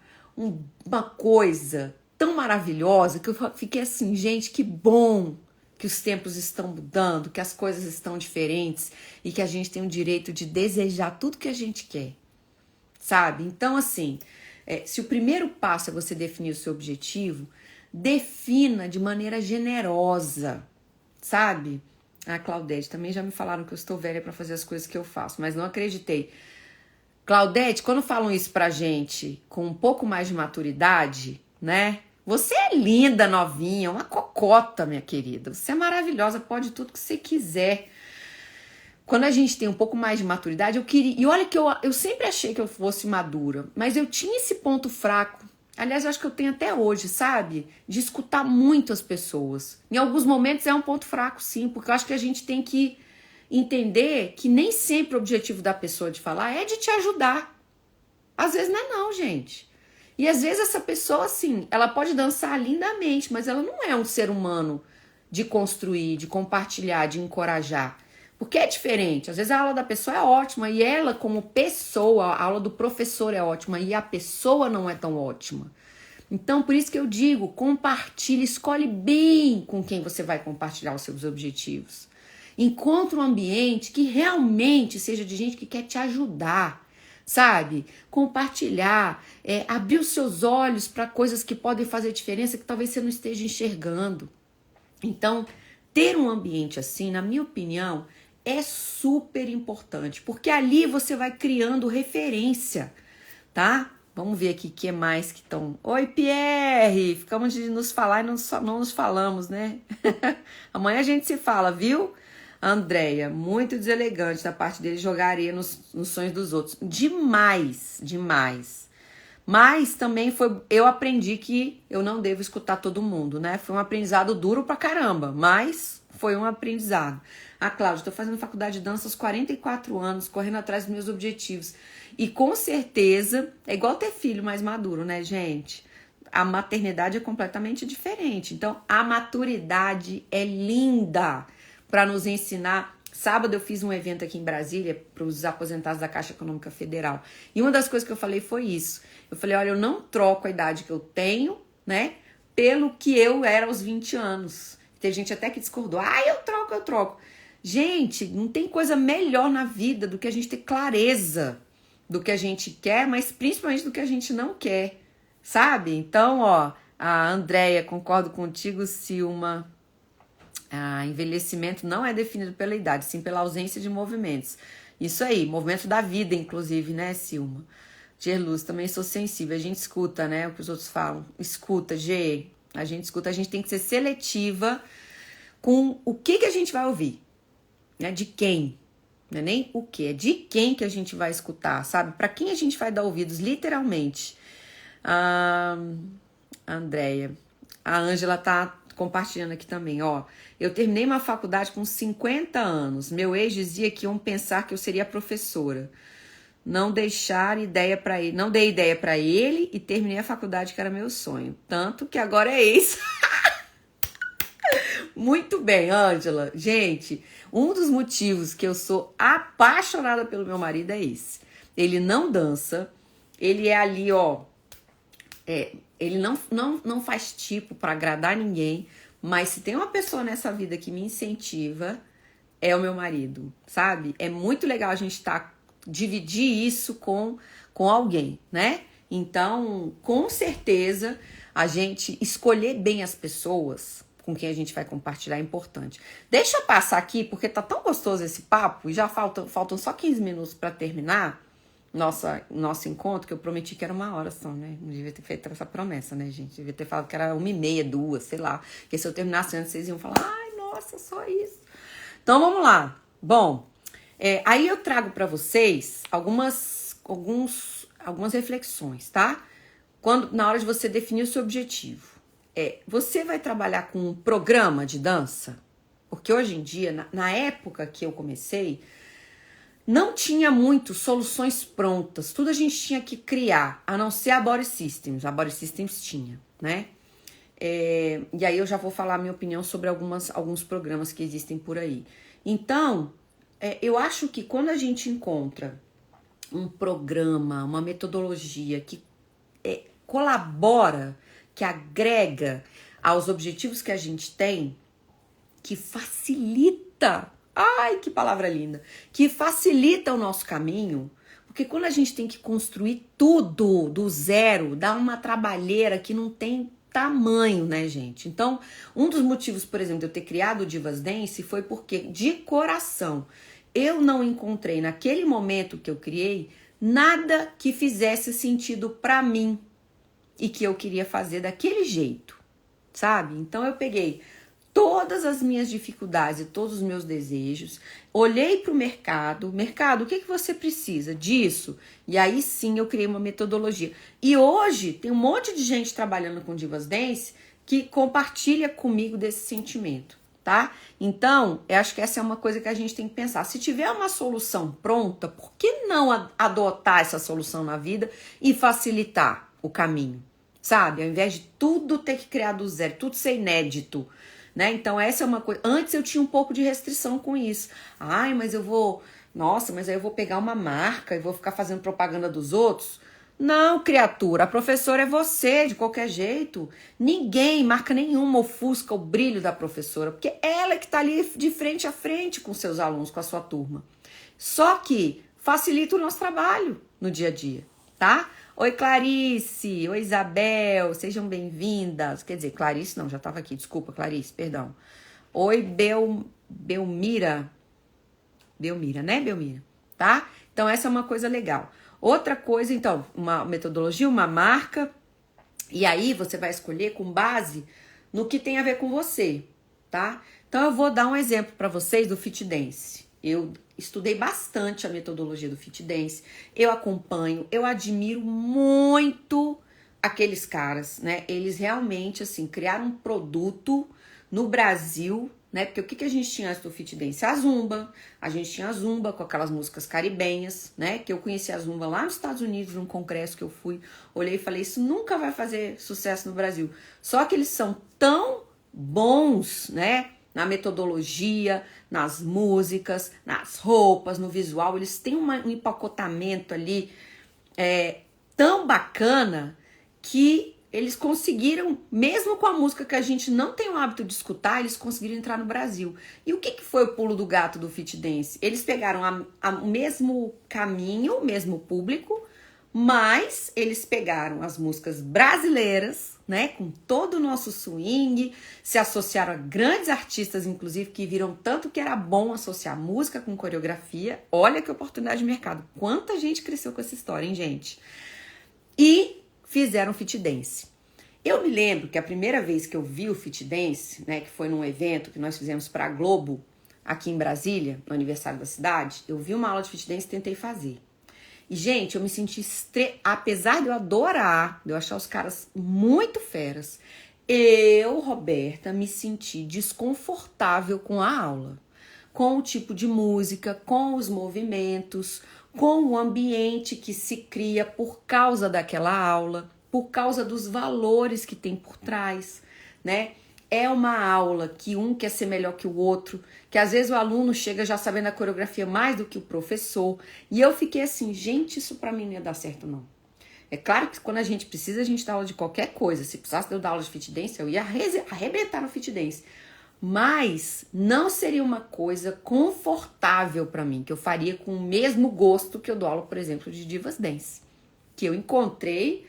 coisa tão maravilhosa que eu fiquei assim, gente, que bom que os tempos estão mudando, que as coisas estão diferentes e que a gente tem o direito de desejar tudo que a gente quer, sabe? Então, assim, se o primeiro passo é você definir o seu objetivo, defina de maneira generosa, sabe? A Claudete, também já me falaram que eu estou velha para fazer as coisas que eu faço, mas não acreditei. Claudete, quando falam isso pra gente com um pouco mais de maturidade, né? Você é linda, novinha, uma cocota, minha querida. Você é maravilhosa, pode tudo que você quiser. Quando a gente tem um pouco mais de maturidade, eu queria... E olha que eu sempre achei que eu fosse madura, mas eu tinha esse ponto fraco. Aliás, eu acho que eu tenho até hoje, sabe? De escutar muito as pessoas. Em alguns momentos é um ponto fraco, sim, porque eu acho que a gente tem que entender que nem sempre o objetivo da pessoa de falar é de te ajudar. Às vezes não é não, gente. E às vezes essa pessoa, assim, ela pode dançar lindamente, mas ela não é um ser humano de construir, de compartilhar, de encorajar. Porque é diferente. Às vezes a aula da pessoa é ótima e ela, como pessoa, a aula do professor é ótima e a pessoa não é tão ótima. Então, por isso que eu digo, compartilhe, escolhe bem com quem você vai compartilhar os seus objetivos. Encontre um ambiente que realmente seja de gente que quer te ajudar, sabe? Compartilhar, abrir os seus olhos para coisas que podem fazer diferença que talvez você não esteja enxergando. Então, ter um ambiente assim, na minha opinião, é super importante, porque ali você vai criando referência, tá? Vamos ver aqui o que mais que estão... Oi, Pierre! Ficamos de nos falar e não nos falamos, né? Amanhã a gente se fala, viu? Andréia, muito deselegante da parte dele jogar areia nos sonhos dos outros. Demais, demais. Mas também eu aprendi que eu não devo escutar todo mundo, né? Foi um aprendizado duro pra caramba, mas foi um aprendizado. Cláudia, tô fazendo faculdade de dança aos 44 anos, correndo atrás dos meus objetivos. E com certeza, é igual ter filho mais maduro, né, gente? A maternidade é completamente diferente. Então, a maturidade é linda para nos ensinar. Sábado eu fiz um evento aqui em Brasília para os aposentados da Caixa Econômica Federal. E uma das coisas que eu falei foi isso. Eu falei, olha, eu não troco a idade que eu tenho, né, pelo que eu era aos 20 anos. Tem gente até que discordou. Eu troco. Gente, não tem coisa melhor na vida do que a gente ter clareza do que a gente quer, mas principalmente do que a gente não quer, sabe? Então, ó, a Andréia, concordo contigo, Silma. Envelhecimento não é definido pela idade, sim pela ausência de movimentos. Isso aí, movimento da vida, inclusive, né, Silma? Gerluz, também sou sensível. A gente escuta, né, o que os outros falam. Escuta, G. A gente escuta, a gente tem que ser seletiva com o que a gente vai ouvir, né? De quem? Não é nem o que, é de quem que a gente vai escutar, sabe? Para quem a gente vai dar ouvidos, literalmente. Andréia. A Ângela tá compartilhando aqui também, ó. Eu terminei uma faculdade com 50 anos. Meu ex dizia que iam pensar que eu seria professora. Não dei ideia para ele e terminei a faculdade que era meu sonho. Tanto que agora é ex. Muito bem, Ângela. Gente, um dos motivos que eu sou apaixonada pelo meu marido é esse. Ele não dança, ele é ali, ó. Ele não faz tipo para agradar ninguém, mas se tem uma pessoa nessa vida que me incentiva, é o meu marido, sabe? É muito legal a gente dividir isso com alguém, né? Então, com certeza, a gente escolher bem as pessoas com quem a gente vai compartilhar é importante. Deixa eu passar aqui, porque tá tão gostoso esse papo, e já faltam só 15 minutos para terminar nosso encontro, que eu prometi que era 1 hora só, né? Não devia ter feito essa promessa, né, gente? Devia ter falado que era 1h30, 2, sei lá. Porque se eu terminasse antes, vocês iam falar, ai, nossa, só isso. Então, vamos lá. Bom, aí eu trago para vocês algumas reflexões, tá? Na hora de você definir o seu objetivo. Você vai trabalhar com um programa de dança? Porque hoje em dia, na época que eu comecei, não tinha muito soluções prontas. Tudo a gente tinha que criar, a não ser a Body Systems. A Body Systems tinha, né? E aí eu já vou falar a minha opinião sobre alguns programas que existem por aí. Então, eu acho que quando a gente encontra um programa, uma metodologia que colabora, que agrega aos objetivos que a gente tem, que facilita, ai, que palavra linda, que facilita o nosso caminho, porque quando a gente tem que construir tudo do zero, dá uma trabalheira que não tem tamanho, né, gente? Então, um dos motivos, por exemplo, de eu ter criado o Divas Dance foi porque, de coração, eu não encontrei naquele momento que eu criei nada que fizesse sentido pra mim e que eu queria fazer daquele jeito, sabe? Então eu peguei todas as minhas dificuldades e todos os meus desejos, olhei para o mercado, o que você precisa disso? E aí sim eu criei uma metodologia. E hoje tem um monte de gente trabalhando com Divas Dance que compartilha comigo desse sentimento, tá? Então, eu acho que essa é uma coisa que a gente tem que pensar. Se tiver uma solução pronta, por que não adotar essa solução na vida e facilitar o caminho, sabe? Ao invés de tudo ter que criar do zero, tudo ser inédito, né? Então essa é uma coisa. Antes eu tinha um pouco de restrição com isso. Ai, mas eu vou... Nossa, mas aí eu vou pegar uma marca e vou ficar fazendo propaganda dos outros? Não, criatura, a professora é você, de qualquer jeito. Ninguém, marca nenhuma, ofusca o brilho da professora, porque ela é que tá ali de frente a frente com seus alunos, com a sua turma. Só que facilita o nosso trabalho no dia a dia, tá? Oi, Clarice. Oi, Isabel. Sejam bem-vindas. Quer dizer, Clarice não, já estava aqui. Desculpa, Clarice, perdão. Oi, Belmira. Belmira, né, Belmira? Tá? Então, essa é uma coisa legal. Outra coisa, então, uma metodologia, uma marca. E aí, você vai escolher com base no que tem a ver com você, tá? Então, eu vou dar um exemplo para vocês do Fit Dance. Eu estudei bastante a metodologia do Fit Dance, eu acompanho, eu admiro muito aqueles caras, né? Eles realmente, assim, criaram um produto no Brasil, né? Porque o que a gente tinha antes do Fit Dance? A gente tinha a Zumba com aquelas músicas caribenhas, né? Que eu conheci a Zumba lá nos Estados Unidos, num congresso que eu fui, olhei e falei, isso nunca vai fazer sucesso no Brasil. Só que eles são tão bons, né? Na metodologia, nas músicas, nas roupas, no visual, eles têm um empacotamento ali tão bacana que eles conseguiram, mesmo com a música que a gente não tem o hábito de escutar, eles conseguiram entrar no Brasil. E o que foi o pulo do gato do Fit Dance? Eles pegaram o mesmo caminho, o mesmo público, mas eles pegaram as músicas brasileiras, né, com todo o nosso swing, se associaram a grandes artistas, inclusive, que viram tanto que era bom associar música com coreografia. Olha que oportunidade de mercado. Quanta gente cresceu com essa história, hein, gente? E fizeram Fit Dance. Eu me lembro que a primeira vez que eu vi o Fit Dance, né, que foi num evento que nós fizemos para a Globo, aqui em Brasília, no aniversário da cidade, eu vi uma aula de Fit Dance e tentei fazer. E, gente, eu me senti... Apesar de eu adorar, de eu achar os caras muito feras, eu, Roberta, me senti desconfortável com a aula. Com o tipo de música, com os movimentos, com o ambiente que se cria por causa daquela aula, por causa dos valores que tem por trás, né? É uma aula que um quer ser melhor que o outro, que às vezes o aluno chega já sabendo a coreografia mais do que o professor. E eu fiquei assim, gente, isso pra mim não ia dar certo, não. É claro que quando a gente precisa, a gente dá aula de qualquer coisa. Se precisasse de eu dar aula de Fit Dance, eu ia arrebentar no Fit Dance. Mas não seria uma coisa confortável pra mim, que eu faria com o mesmo gosto que eu dou aula, por exemplo, de Divas Dance. Que eu encontrei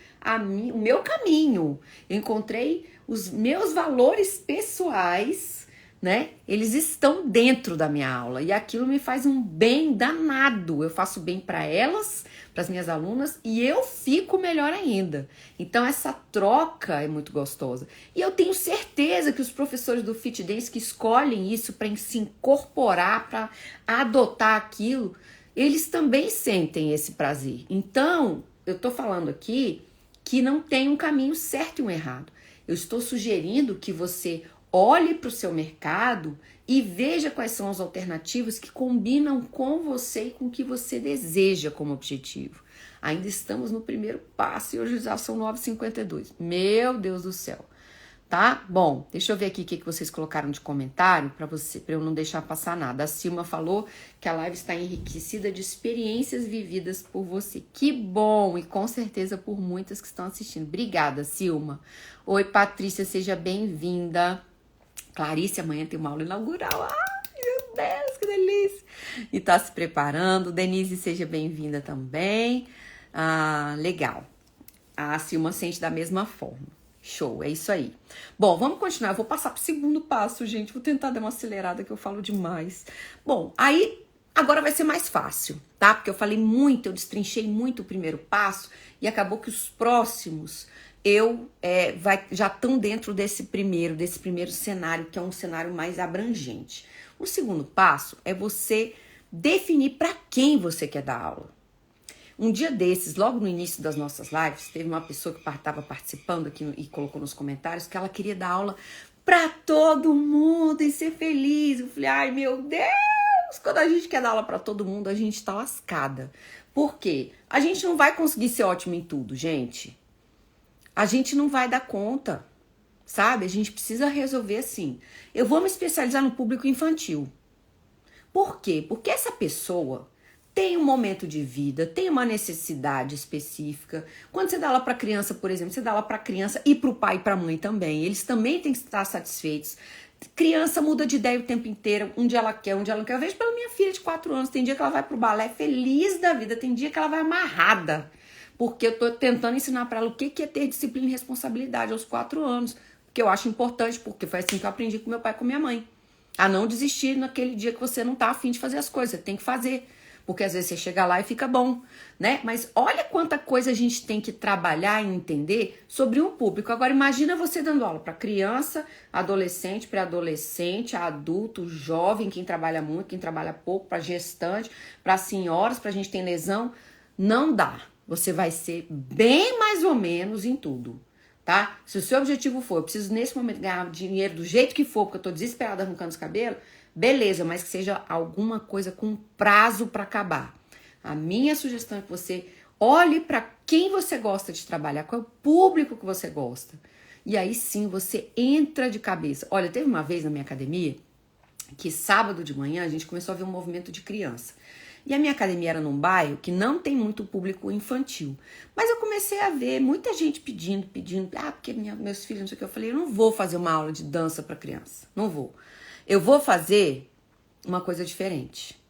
o meu caminho, eu encontrei os meus valores pessoais, né? Eles estão dentro da minha aula e aquilo me faz um bem danado. Eu faço bem para elas, para as minhas alunas e eu fico melhor ainda. Então essa troca é muito gostosa. E eu tenho certeza que os professores do Fit Dance que escolhem isso para se incorporar, para adotar aquilo, eles também sentem esse prazer. Então, eu tô falando aqui que não tem um caminho certo e um errado. Eu estou sugerindo que você olhe para o seu mercado e veja quais são as alternativas que combinam com você e com o que você deseja como objetivo. Ainda estamos no primeiro passo e hoje já são 9h52. Meu Deus do céu. Tá? Bom, deixa eu ver aqui o que vocês colocaram de comentário para eu não deixar passar nada. A Silma falou que a live está enriquecida de experiências vividas por você. Que bom! E com certeza por muitas que estão assistindo. Obrigada, Silma. Oi, Patrícia, seja bem-vinda. Clarice, amanhã tem uma aula inaugural. Ai, meu Deus, que delícia! E tá se preparando. Denise, seja bem-vinda também. Ah, legal. A Silma sente da mesma forma. Show, é isso aí. Bom, vamos continuar. Eu vou passar pro segundo passo, gente. Vou tentar dar uma acelerada que eu falo demais. Bom, aí agora vai ser mais fácil, tá? Porque eu falei muito, eu destrinchei muito o primeiro passo e acabou que os próximos já estão dentro desse primeiro cenário, que é um cenário mais abrangente. O segundo passo é você definir para quem você quer dar aula. Um dia desses, logo no início das nossas lives, teve uma pessoa que estava participando aqui e colocou nos comentários que ela queria dar aula para todo mundo e ser feliz. Eu falei, ai meu Deus, quando a gente quer dar aula para todo mundo, a gente tá lascada. Por quê? A gente não vai conseguir ser ótimo em tudo, gente. A gente não vai dar conta, sabe? A gente precisa resolver assim. Eu vou me especializar no público infantil. Por quê? Porque essa pessoa tem um momento de vida, tem uma necessidade específica. Quando você dá aula para criança, por exemplo, você dá aula para criança e para o pai e para a mãe também. Eles também têm que estar satisfeitos. Criança muda de ideia o tempo inteiro. Um dia ela quer, um dia ela não quer. Eu vejo pela minha filha de 4 anos. Tem dia que ela vai pro balé feliz da vida. Tem dia que ela vai amarrada. Porque eu tô tentando ensinar para ela o que é ter disciplina e responsabilidade aos 4 anos. Porque eu acho importante, porque foi assim que eu aprendi com meu pai e com minha mãe. A não desistir naquele dia que você não tá afim de fazer as coisas. Você tem que fazer. Porque às vezes você chega lá e fica bom, né? Mas olha quanta coisa a gente tem que trabalhar e entender sobre um público. Agora imagina você dando aula para criança, adolescente, pré-adolescente, adulto, jovem, quem trabalha muito, quem trabalha pouco, para gestante, para senhoras, para gente ter lesão. Não dá. Você vai ser bem mais ou menos em tudo, tá? Se o seu objetivo for, eu preciso nesse momento ganhar dinheiro do jeito que for, porque eu tô desesperada arrancando os cabelos, beleza, mas que seja alguma coisa com prazo para acabar. A minha sugestão é que você olhe para quem você gosta de trabalhar, qual é o público que você gosta. E aí sim você entra de cabeça. Olha, teve uma vez na minha academia que sábado de manhã a gente começou a ver um movimento de criança. E a minha academia era num bairro que não tem muito público infantil. Mas eu comecei a ver muita gente pedindo, porque meus filhos, não sei o que. Eu falei, eu não vou fazer uma aula de dança para criança. Não vou. Eu vou fazer uma coisa diferente.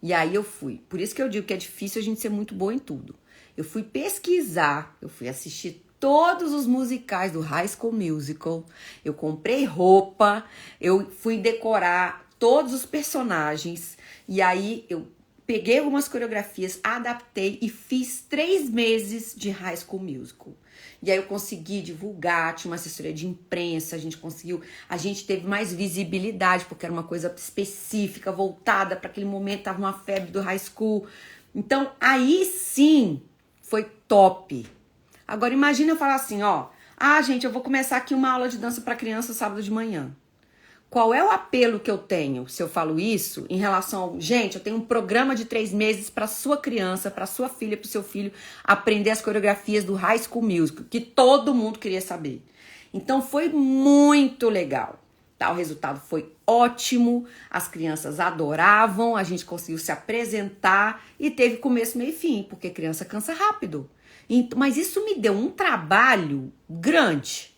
E aí eu fui. Por isso que eu digo que é difícil a gente ser muito boa em tudo. Eu fui pesquisar, eu fui assistir todos os musicais do High School Musical. Eu comprei roupa, eu fui decorar todos os personagens. E aí eu peguei algumas coreografias, adaptei e fiz 3 meses de High School Musical. E aí eu consegui divulgar, tinha uma assessoria de imprensa, a gente teve mais visibilidade, porque era uma coisa específica, voltada para aquele momento, tava uma febre do high school. Então, aí sim, foi top. Agora, imagina eu falar assim, ó, gente, eu vou começar aqui uma aula de dança para criança sábado de manhã. Qual é o apelo que eu tenho se eu falo isso em relação ao... Gente, eu tenho um programa de 3 meses para sua criança, para sua filha, para o seu filho aprender as coreografias do High School Musical, que todo mundo queria saber. Então foi muito legal, tá? O resultado foi ótimo, as crianças adoravam, a gente conseguiu se apresentar e teve começo, meio e fim, porque criança cansa rápido. Mas isso me deu um trabalho grande,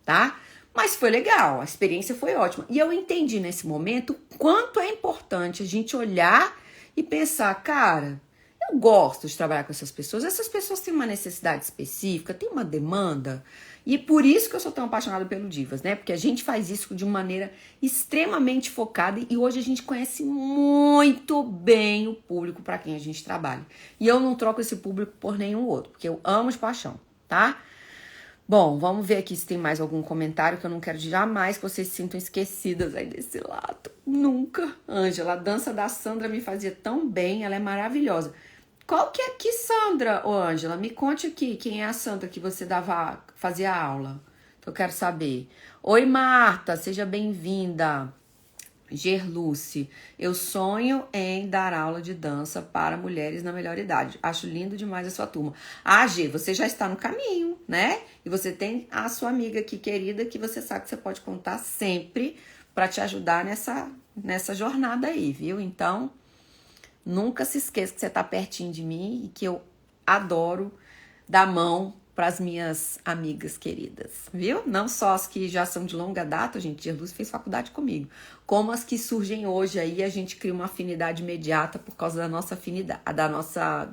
tá? Mas foi legal, a experiência foi ótima. E eu entendi nesse momento quanto é importante a gente olhar e pensar, cara, eu gosto de trabalhar com essas pessoas têm uma necessidade específica, têm uma demanda. E por isso que eu sou tão apaixonada pelo Divas, né? Porque a gente faz isso de maneira extremamente focada e hoje a gente conhece muito bem o público para quem a gente trabalha. E eu não troco esse público por nenhum outro, porque eu amo de paixão, tá? Bom, vamos ver aqui se tem mais algum comentário, que eu não quero jamais que vocês se sintam esquecidas aí desse lado. Nunca. Ângela, a dança da Sandra me fazia tão bem, ela é maravilhosa. Qual que é aqui, Sandra? Ô, Ângela, me conte aqui quem é a Sandra que você fazia aula. Que eu quero saber. Oi, Marta, seja bem-vinda. Gerluce, eu sonho em dar aula de dança para mulheres na melhor idade. Acho lindo demais a sua turma. Gê, você já está no caminho, né? E você tem a sua amiga aqui querida que você sabe que você pode contar sempre para te ajudar nessa jornada aí, viu? Então, nunca se esqueça que você está pertinho de mim e que eu adoro dar mão para as minhas amigas queridas, viu? Não só as que já são de longa data, gente, Gerluz fez faculdade comigo, como as que surgem hoje aí, a gente cria uma afinidade imediata por causa da nossa afinidade,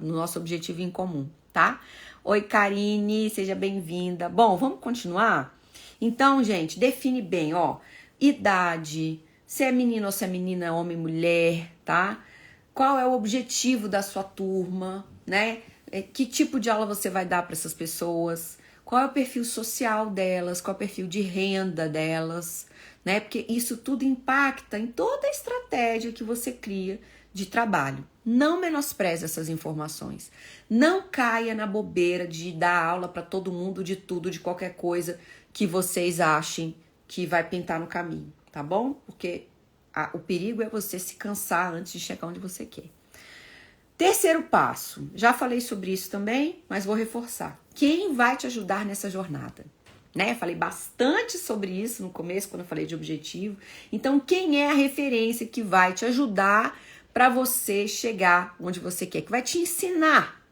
do nosso objetivo em comum, tá? Oi, Karine, seja bem-vinda. Bom, vamos continuar? Então, gente, define bem, ó, idade, se é menino ou se é menina, homem, mulher, tá? Qual é o objetivo da sua turma, né? Que tipo de aula você vai dar para essas pessoas? Qual é o perfil social delas? Qual é o perfil de renda delas? Né? Porque isso tudo impacta em toda a estratégia que você cria de trabalho. Não menospreze essas informações. Não caia na bobeira de dar aula para todo mundo de tudo, de qualquer coisa que vocês achem que vai pintar no caminho, tá bom? Porque o perigo é você se cansar antes de chegar onde você quer. Terceiro passo, já falei sobre isso também, mas vou reforçar. Quem vai te ajudar nessa jornada? Né? Falei bastante sobre isso no começo, quando eu falei de objetivo. Então, quem é a referência que vai te ajudar para você chegar onde você quer? Que vai te ensinar,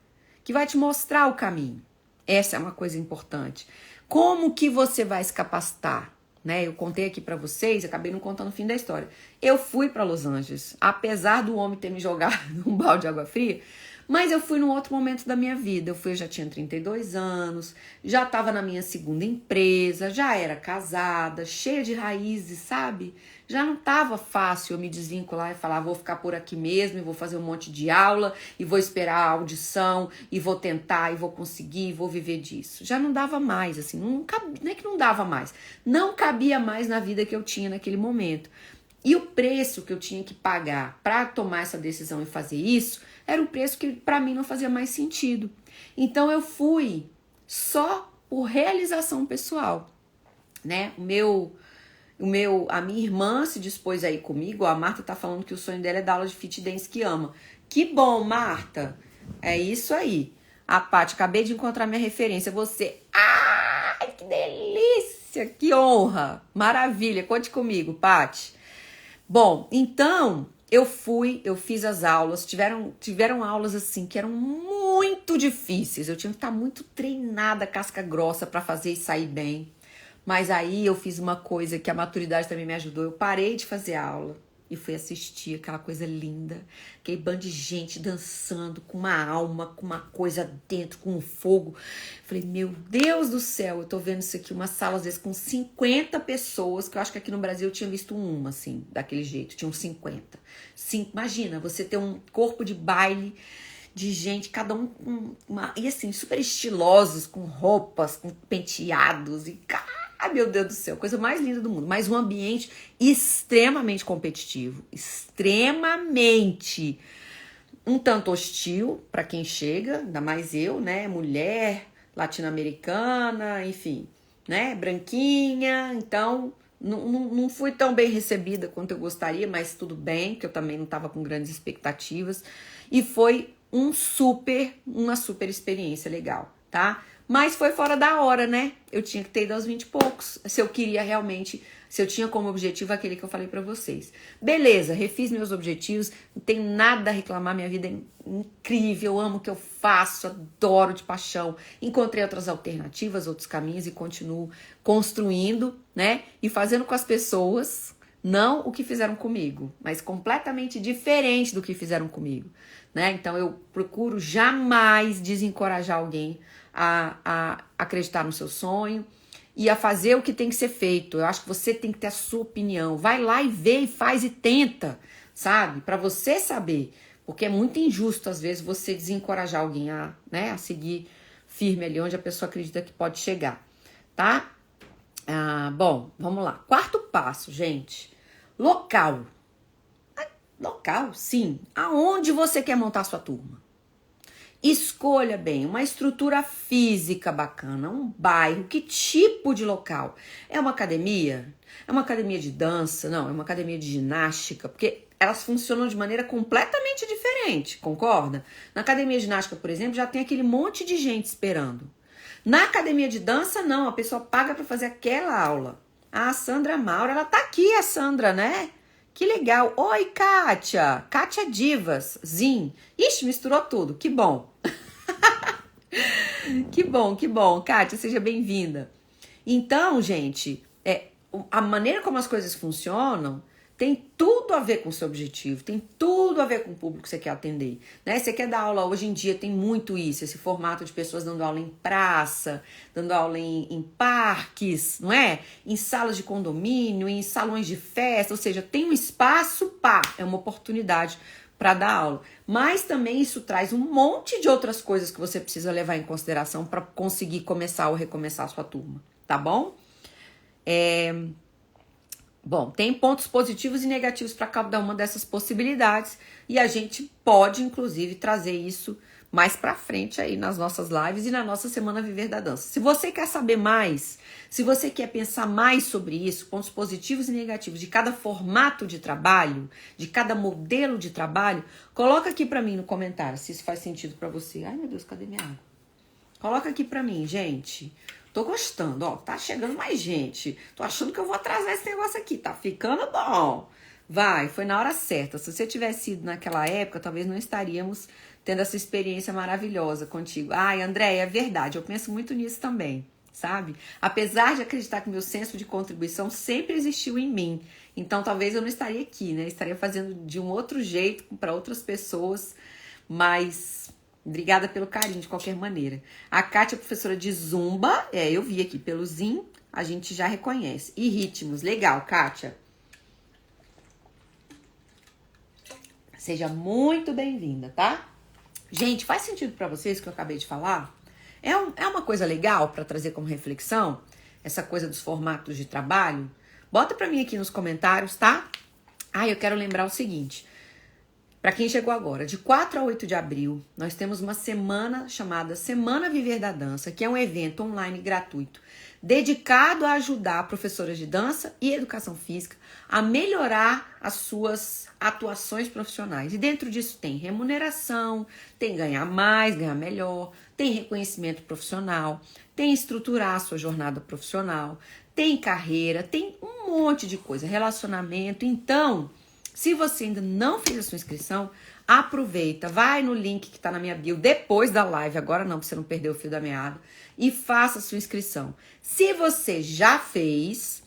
que vai te mostrar o caminho. Essa é uma coisa importante. Como que você vai se capacitar? Né? Eu contei aqui para vocês, acabei não contando o fim da história. Eu fui para Los Angeles, apesar do homem ter me jogado num balde de água fria, mas eu fui num outro momento da minha vida. Eu já tinha 32 anos, já estava na minha segunda empresa, já era casada, cheia de raízes, sabe? Já não estava fácil eu me desvincular e falar, vou ficar por aqui mesmo e vou fazer um monte de aula e vou esperar a audição e vou tentar e vou conseguir e vou viver disso. Já não dava mais, assim, não é que não dava mais, não cabia mais na vida que eu tinha naquele momento. E o preço que eu tinha que pagar para tomar essa decisão e fazer isso era um preço que para mim não fazia mais sentido. Então eu fui só por realização pessoal, né? A minha irmã se dispôs aí comigo. A Marta tá falando que o sonho dela é dar aula de fit dance que ama. Que bom, Marta. É isso aí. A Paty, acabei de encontrar minha referência. Você. Ai, que delícia, que honra. Maravilha. Conte comigo, Paty. Bom, então eu fiz as aulas. Tiveram aulas assim que eram muito difíceis. Eu tinha que estar muito treinada, casca grossa para fazer e sair bem. Mas aí eu fiz uma coisa que a maturidade também me ajudou. Eu parei de fazer aula e fui assistir aquela coisa linda. Aquele bando de gente dançando com uma alma, com uma coisa dentro, com um fogo. Falei, meu Deus do céu, eu tô vendo isso aqui. Uma sala, às vezes, com 50 pessoas, que eu acho que aqui no Brasil eu tinha visto uma, assim, daquele jeito. Tinha uns 50. Imagina, você ter um corpo de baile de gente, cada um com e assim, super estilosos, com roupas, com penteados e... Ai, meu Deus do céu, coisa mais linda do mundo. Mas um ambiente extremamente competitivo, extremamente um tanto hostil para quem chega, ainda mais eu, né, mulher, latino-americana, enfim, né, branquinha. Então, não fui tão bem recebida quanto eu gostaria, mas tudo bem, que eu também não estava com grandes expectativas. E foi uma super experiência legal, tá? Mas foi fora da hora, né? Eu tinha que ter ido aos 20 e poucos. Se eu queria realmente, se eu tinha como objetivo aquele que eu falei pra vocês. Beleza, refiz meus objetivos, não tenho nada a reclamar, minha vida é incrível, amo o que eu faço, adoro de paixão. Encontrei outras alternativas, outros caminhos e continuo construindo, né? E fazendo com as pessoas, não o que fizeram comigo, mas completamente diferente do que fizeram comigo, né? Então eu procuro jamais desencorajar alguém a acreditar no seu sonho e a fazer o que tem que ser feito. Eu acho que você tem que ter a sua opinião. Vai lá e vê, e faz e tenta, sabe? Para você saber. Porque é muito injusto, às vezes, você desencorajar alguém a seguir firme ali onde a pessoa acredita que pode chegar, tá? Bom, vamos lá. Quarto passo, gente. Local. Local, sim. Aonde você quer montar sua turma? Escolha bem uma estrutura física bacana, um bairro, que tipo de local? É uma academia? É uma academia de dança? Não, é uma academia de ginástica, porque elas funcionam de maneira completamente diferente, concorda? Na academia de ginástica, por exemplo, já tem aquele monte de gente esperando. Na academia de dança, não, a pessoa paga para fazer aquela aula. A Sandra Maura, ela tá aqui, a Sandra, né? Que legal. Oi, Kátia. Kátia Divas. Zin. Ixi, misturou tudo. Que bom. Que bom, que bom. Kátia, seja bem-vinda. Então, gente, a maneira como as coisas funcionam tem tudo a ver com o seu objetivo, tem tudo a ver com o público que você quer atender, né? Você quer dar aula, hoje em dia tem muito isso, esse formato de pessoas dando aula em praça, dando aula em parques, não é? Em salas de condomínio, em salões de festa, ou seja, tem um espaço, pá, é uma oportunidade para dar aula. Mas também isso traz um monte de outras coisas que você precisa levar em consideração para conseguir começar ou recomeçar a sua turma, tá bom? Bom, tem pontos positivos e negativos para cada uma dessas possibilidades e a gente pode, inclusive, trazer isso mais para frente aí nas nossas lives e na nossa Semana Viver da Dança. Se você quer saber mais, se você quer pensar mais sobre isso, pontos positivos e negativos de cada formato de trabalho, de cada modelo de trabalho, coloca aqui para mim no comentário se isso faz sentido para você. Ai, meu Deus, cadê minha água? Coloca aqui para mim, gente. Tô gostando, ó, tá chegando mais gente. Tô achando que eu vou atrasar esse negócio aqui, tá ficando bom. Vai, foi na hora certa. Se você tivesse ido naquela época, talvez não estaríamos tendo essa experiência maravilhosa contigo. Ai, Andréia, é verdade, eu penso muito nisso também, sabe? Apesar de acreditar que meu senso de contribuição sempre existiu em mim. Então, talvez eu não estaria aqui, né? Estaria fazendo de um outro jeito para outras pessoas, mas obrigada pelo carinho, de qualquer maneira. A Kátia é professora de Zumba. Eu vi aqui pelo Zim, a gente já reconhece. E ritmos, legal, Kátia. Seja muito bem-vinda, tá? Gente, faz sentido pra vocês o que eu acabei de falar? É uma coisa legal pra trazer como reflexão? Essa coisa dos formatos de trabalho? Bota pra mim aqui nos comentários, tá? Eu quero lembrar o seguinte. Para quem chegou agora, de 4 a 8 de abril, nós temos uma semana chamada Semana Viver da Dança, que é um evento online gratuito, dedicado a ajudar professoras de dança e educação física a melhorar as suas atuações profissionais. E dentro disso tem remuneração, tem ganhar mais, ganhar melhor, tem reconhecimento profissional, tem estruturar a sua jornada profissional, tem carreira, tem um monte de coisa, relacionamento. Então, se você ainda não fez a sua inscrição, aproveita, vai no link que está na minha bio depois da live, agora não, para você não perder o fio da meada, e faça a sua inscrição. Se você já fez,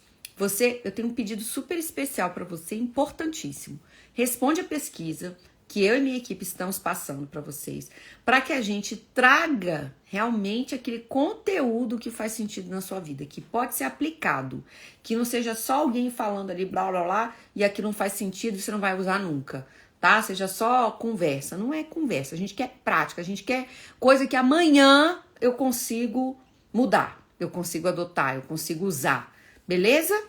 eu tenho um pedido super especial para você, importantíssimo. Responde a pesquisa que eu e minha equipe estamos passando para vocês, para que a gente traga realmente aquele conteúdo que faz sentido na sua vida, que pode ser aplicado, que não seja só alguém falando ali blá blá blá e aquilo não faz sentido e você não vai usar nunca, tá? Seja só conversa, não é conversa, a gente quer prática, a gente quer coisa que amanhã eu consigo mudar, eu consigo adotar, eu consigo usar, beleza?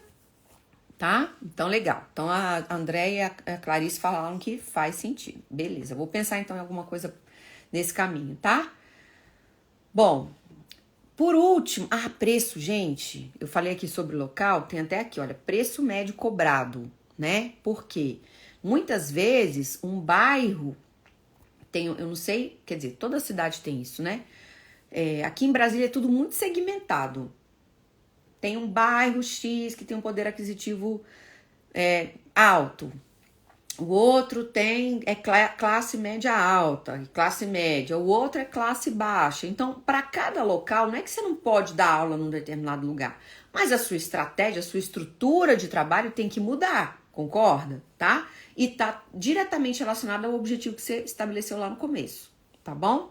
Tá? Então, legal. Então, a Andréia e a Clarice falaram que faz sentido. Beleza, vou pensar então em alguma coisa nesse caminho, tá? Bom, por último, preço, gente. Eu falei aqui sobre local, tem até aqui, olha, preço médio cobrado, né? Por quê? Muitas vezes, um bairro tem, eu não sei, quer dizer, toda cidade tem isso, né? Aqui em Brasília é tudo muito segmentado. Tem um bairro X que tem um poder aquisitivo alto. O outro é classe média alta, classe média. O outro é classe baixa. Então, para cada local, não é que você não pode dar aula num determinado lugar, mas a sua estratégia, a sua estrutura de trabalho tem que mudar, concorda? Tá? E tá diretamente relacionado ao objetivo que você estabeleceu lá no começo, tá bom?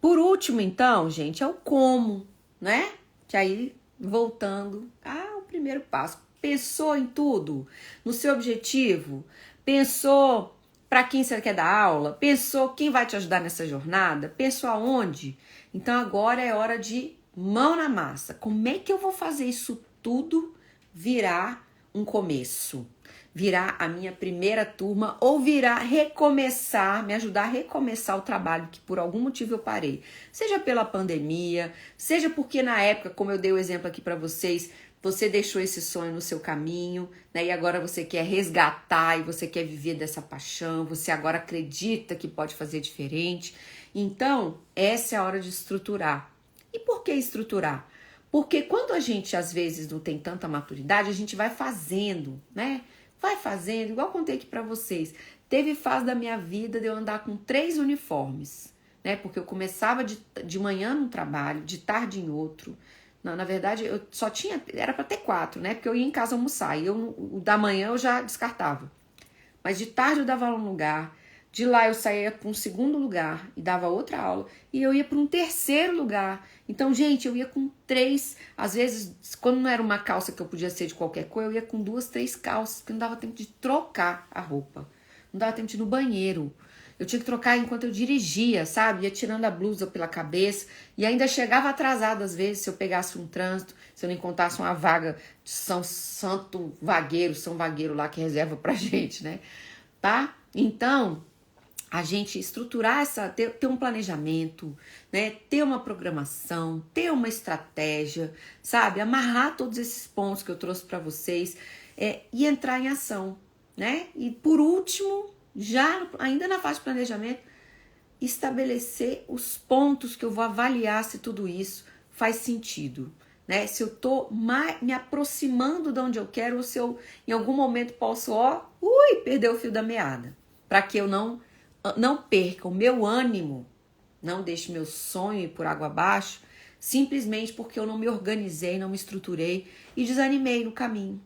Por último, então, gente, é o como, né? Que aí, voltando ao primeiro passo. Pensou em tudo? No seu objetivo? Pensou para quem você quer dar aula? Pensou quem vai te ajudar nessa jornada? Pensou aonde? Então agora é hora de mão na massa. Como é que eu vou fazer isso tudo virar um começo? Virar a minha primeira turma ou virar recomeçar, me ajudar a recomeçar o trabalho que por algum motivo eu parei. Seja pela pandemia, seja porque na época, como eu dei o exemplo aqui para vocês, você deixou esse sonho no seu caminho, né? E agora você quer resgatar e você quer viver dessa paixão, você agora acredita que pode fazer diferente. Então, essa é a hora de estruturar. E por que estruturar? Porque quando a gente, às vezes, não tem tanta maturidade, a gente vai fazendo, né? Vai fazendo, igual eu contei aqui pra vocês. Teve fase da minha vida de eu andar com 3 uniformes, né? Porque eu começava de manhã num trabalho, de tarde em outro, Não, na verdade, eu só tinha... Era pra ter 4, né? Porque eu ia em casa almoçar. E o da manhã eu já descartava. Mas de tarde eu dava aula num lugar. De lá eu saía para um segundo lugar e dava outra aula. E eu ia para um terceiro lugar. Então, gente, eu ia com 3. Às vezes, quando não era uma calça que eu podia ser de qualquer cor, eu ia com 2, 3 calças. Porque não dava tempo de trocar a roupa. Não dava tempo de ir no banheiro. Eu tinha que trocar enquanto eu dirigia, sabe? Ia tirando a blusa pela cabeça. E ainda chegava atrasada, às vezes, se eu pegasse um trânsito, se eu não encontrasse uma vaga de São Vagueiro lá que reserva pra gente, né? Tá? Então, a gente estruturar ter um planejamento, né? Ter uma programação, ter uma estratégia, sabe? Amarrar todos esses pontos que eu trouxe pra vocês e entrar em ação, né? E por último, ainda na fase de planejamento, estabelecer os pontos que eu vou avaliar se tudo isso faz sentido, né? Se eu tô me aproximando de onde eu quero ou se eu em algum momento posso, perder o fio da meada, para que eu não perca o meu ânimo, não deixe meu sonho ir por água abaixo, simplesmente porque eu não me organizei, não me estruturei e desanimei no caminho.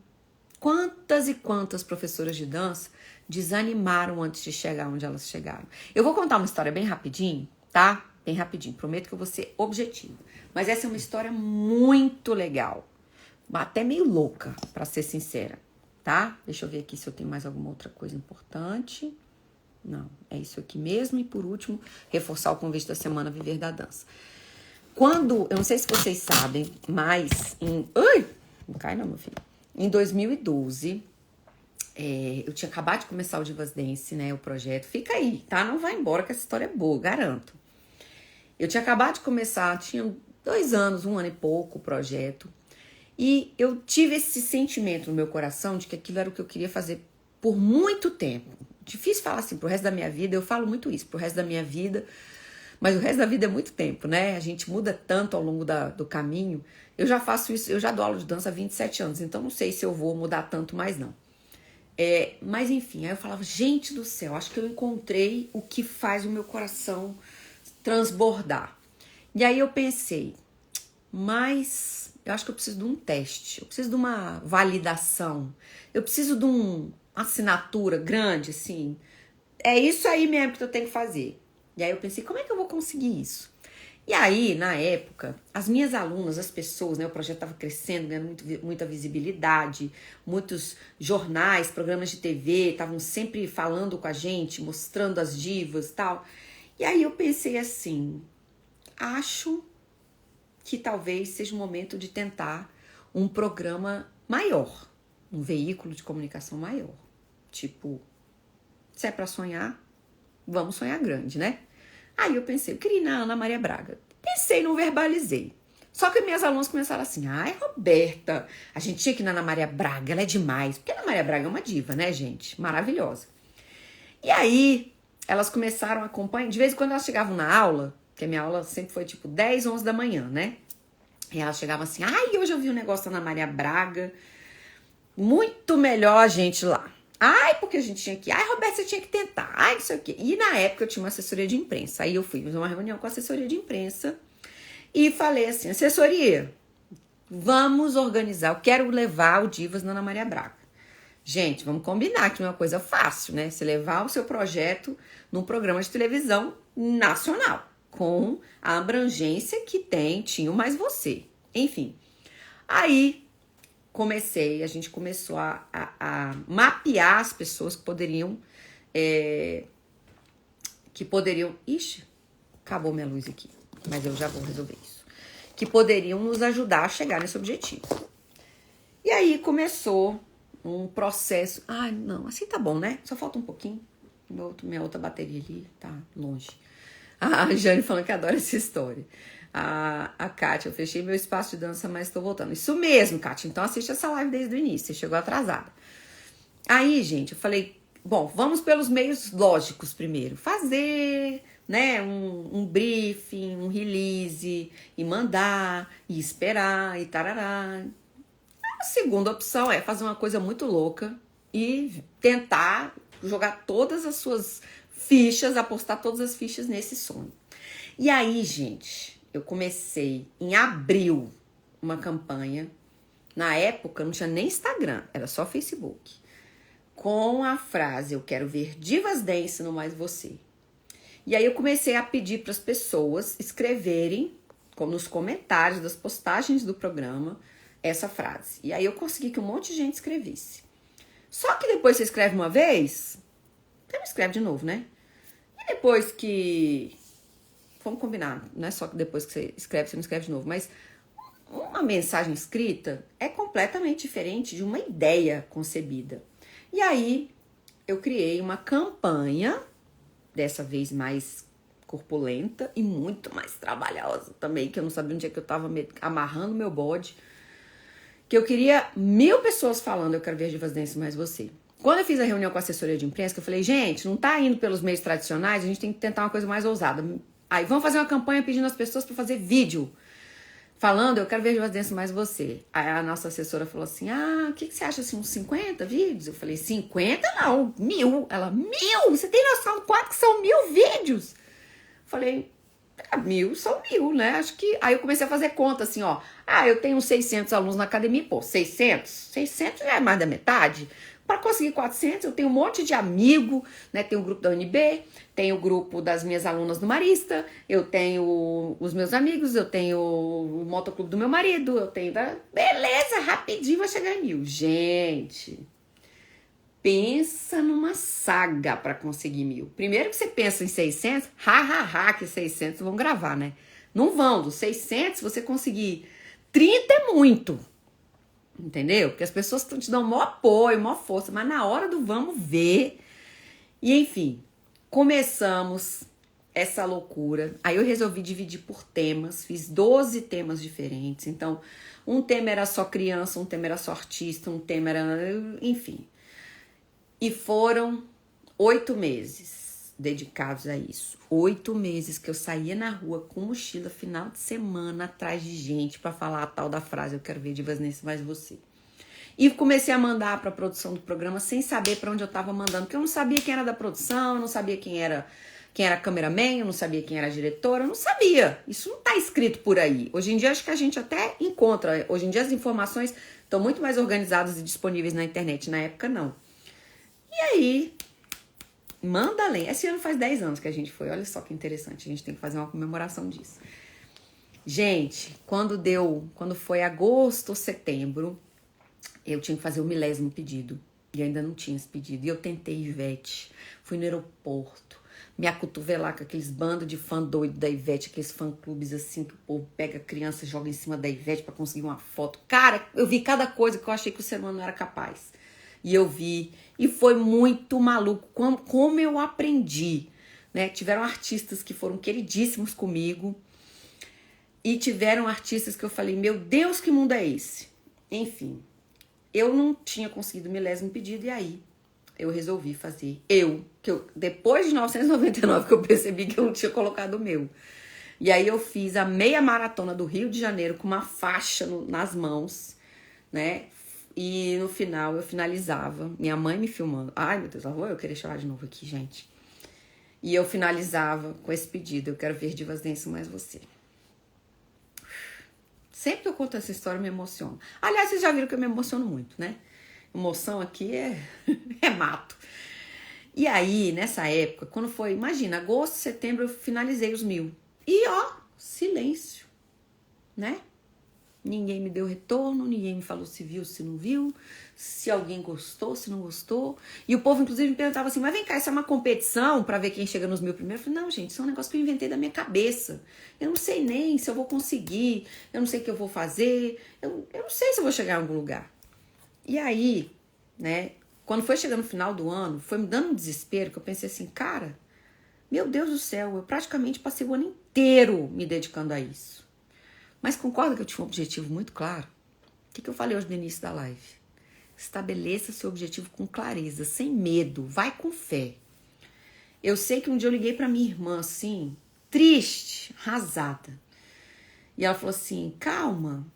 Quantas e quantas professoras de dança desanimaram antes de chegar onde elas chegaram? Eu vou contar uma história bem rapidinho, tá? Bem rapidinho, prometo que eu vou ser objetiva. Mas essa é uma história muito legal, até meio louca, pra ser sincera, tá? Deixa eu ver aqui se eu tenho mais alguma outra coisa importante. Não, é isso aqui mesmo. E por último, reforçar o convite da semana Viver da Dança. Eu não sei se vocês sabem, mas não cai não, meu filho. Em 2012, eu tinha acabado de começar o Divas Dance, né, o projeto. Fica aí, tá? Não vai embora que essa história é boa, garanto. Eu tinha acabado de começar, tinha 2 anos, 1 ano e pouco o projeto. E eu tive esse sentimento no meu coração de que aquilo era o que eu queria fazer por muito tempo. Difícil falar assim, pro resto da minha vida, eu falo muito isso, pro resto da minha vida, mas o resto da vida é muito tempo, né? A gente muda tanto ao longo do caminho. Eu já faço isso, eu já dou aula de dança há 27 anos, então não sei se eu vou mudar tanto mais não. Mas enfim, aí eu falava, gente do céu, acho que eu encontrei o que faz o meu coração transbordar. E aí eu pensei, mas eu acho que eu preciso de um teste, eu preciso de uma validação, eu preciso de uma assinatura grande, assim. É isso aí mesmo que eu tenho que fazer. E aí eu pensei, como é que eu vou conseguir isso? E aí, na época, as minhas alunas, as pessoas, né, o projeto estava crescendo, ganhando muita visibilidade, muitos jornais, programas de TV estavam sempre falando com a gente, mostrando as divas e tal. E aí eu pensei assim, acho que talvez seja o momento de tentar um programa maior, um veículo de comunicação maior. Tipo, se é pra sonhar, vamos sonhar grande, né? Aí eu pensei, eu queria ir na Ana Maria Braga. Pensei, não verbalizei. Só que minhas alunas começaram assim, ai, Roberta, a gente tinha que ir na Ana Maria Braga, ela é demais. Porque a Ana Maria Braga é uma diva, né, gente? Maravilhosa. E aí, elas começaram a acompanhar, de vez em quando elas chegavam na aula, porque a minha aula sempre foi tipo 10, 11 da manhã, né? E elas chegavam assim, ai, hoje eu vi um negócio da Ana Maria Braga, muito melhor a gente lá. Ai, porque a gente tinha que... Ai, Roberto, você tinha que tentar. Ai, não sei o quê. E na época eu tinha uma assessoria de imprensa. Aí eu fui fazer uma reunião com a assessoria de imprensa e falei assim, assessoria, vamos organizar. Eu quero levar o Divas na Ana Maria Braga. Gente, vamos combinar que não é uma coisa fácil, né? Você levar o seu projeto num programa de televisão nacional, com a abrangência que tinha o Mais Você. Enfim, aí... a gente começou a mapear as pessoas que poderiam... Ixi, acabou minha luz aqui, mas eu já vou resolver isso. Que poderiam nos ajudar a chegar nesse objetivo. E aí começou um processo... Ai, não, assim tá bom, né? Só falta um pouquinho. Minha outra bateria ali tá longe. A Jane falando que adora essa história. A Kátia, eu fechei meu espaço de dança, mas estou voltando. Isso mesmo, Kátia. Então assiste essa live desde o início. Você chegou atrasada. Aí, gente, eu falei, bom, vamos pelos meios lógicos primeiro. Fazer, né, um briefing, um release, e mandar, e esperar, e tarará. A segunda opção é fazer uma coisa muito louca e tentar jogar todas as suas fichas, apostar todas as fichas nesse sonho. E aí, gente... Eu comecei em abril, uma campanha. Na época não tinha nem Instagram, era só Facebook. Com a frase, eu quero ver divas dance no Mais Você. E aí eu comecei a pedir para as pessoas escreverem, como nos comentários das postagens do programa, essa frase. E aí eu consegui que um monte de gente escrevesse. Só que depois você escreve uma vez, você não escreve de novo, né? E depois que... Vamos combinar, não é só que depois que você não escreve de novo, mas uma mensagem escrita é completamente diferente de uma ideia concebida. E aí eu criei uma campanha, dessa vez mais corpulenta e muito mais trabalhosa também, que eu não sabia onde é que eu tava amarrando meu bode, que eu queria 1000 pessoas falando, eu quero ver divas dance mais você. Quando eu fiz a reunião com a assessoria de imprensa, que eu falei, gente, não tá indo pelos meios tradicionais, a gente tem que tentar uma coisa mais ousada. Aí vamos fazer uma campanha pedindo às pessoas para fazer vídeo, falando, eu quero ver divas dance mais você. Aí a nossa assessora falou assim, o que você acha, assim, uns 50 vídeos? Eu falei, 50 não, 1000. Ela, 1000? Você tem noção do quanto que são 1000 vídeos? Eu falei, 1000 são 1000, né? Acho que... Aí eu comecei a fazer conta, assim, ó. Eu tenho 600 alunos na academia, pô, 600 já é mais da metade. Para conseguir 400, eu tenho um monte de amigo, né? Tem o grupo da UNB, tem o grupo das minhas alunas do Marista, eu tenho os meus amigos, eu tenho o motoclube do meu marido, eu tenho... Beleza, rapidinho vai chegar em 1000. Gente, pensa numa saga para conseguir 1000. Primeiro que você pensa em 600, que 600 vão gravar, né? Não vão, dos 600, se você conseguir 30 é muito. Entendeu? Porque as pessoas te dão maior apoio, maior força, mas na hora do vamos ver. E enfim, começamos essa loucura. Aí eu resolvi dividir por temas, fiz 12 temas diferentes. Então, um tema era só criança, um tema era só artista, um tema era... Enfim. E foram 8 meses dedicados a isso. 8 meses que eu saía na rua com mochila final de semana atrás de gente pra falar a tal da frase, eu quero ver divas nesse mais você. E comecei a mandar pra produção do programa sem saber pra onde eu tava mandando, porque eu não sabia quem era da produção, eu não sabia quem era cameraman, eu não sabia quem era diretora, eu não sabia. Isso não tá escrito por aí. Hoje em dia acho que a gente até encontra. Hoje em dia as informações estão muito mais organizadas e disponíveis na internet. Na época não. E aí, manda além. Esse ano faz 10 anos que a gente foi. Olha só que interessante. A gente tem que fazer uma comemoração disso. Gente, quando foi agosto ou setembro, eu tinha que fazer o 1000º pedido. E ainda não tinha esse pedido. E eu tentei, Ivete. Fui no aeroporto. Me acotovelar com aqueles bandos de fã doido da Ivete. Aqueles fã-clubes assim, que o povo pega a criança e joga em cima da Ivete pra conseguir uma foto. Cara, eu vi cada coisa que eu achei que o ser humano não era capaz. E eu vi, e foi muito maluco, como eu aprendi, né? Tiveram artistas que foram queridíssimos comigo, e tiveram artistas que eu falei, meu Deus, que mundo é esse? Enfim, eu não tinha conseguido o 1000º pedido, e aí eu resolvi fazer. Depois de 1999 que eu percebi que eu não tinha colocado o meu. E aí eu fiz a meia maratona do Rio de Janeiro com uma faixa nas mãos, né? E no final eu finalizava, minha mãe me filmando. Ai, meu Deus, lá vou eu querer chorar de novo aqui, gente. E eu finalizava com esse pedido, eu quero ver divas dance mais você. Sempre que eu conto essa história eu me emociono. Aliás, vocês já viram que eu me emociono muito, né? Emoção aqui é mato. E aí, nessa época, quando foi, imagina, agosto, setembro, eu finalizei os 1000. E ó, silêncio, né? Ninguém me deu retorno, ninguém me falou se viu, se não viu, se alguém gostou, se não gostou. E o povo, inclusive, me perguntava assim, mas vem cá, isso é uma competição pra ver quem chega nos 1000 primeiro? Eu falei, não, gente, isso é um negócio que eu inventei da minha cabeça. Eu não sei nem se eu vou conseguir, eu não sei o que eu vou fazer, eu não sei se eu vou chegar em algum lugar. E aí, né, quando foi chegando no final do ano, foi me dando um desespero, que eu pensei assim, cara, meu Deus do céu, eu praticamente passei o ano inteiro me dedicando a isso. Mas concorda que eu tinha um objetivo muito claro? O que eu falei hoje no início da live? Estabeleça seu objetivo com clareza, sem medo, vai com fé. Eu sei que um dia eu liguei pra minha irmã, assim, triste, arrasada. E ela falou assim, calma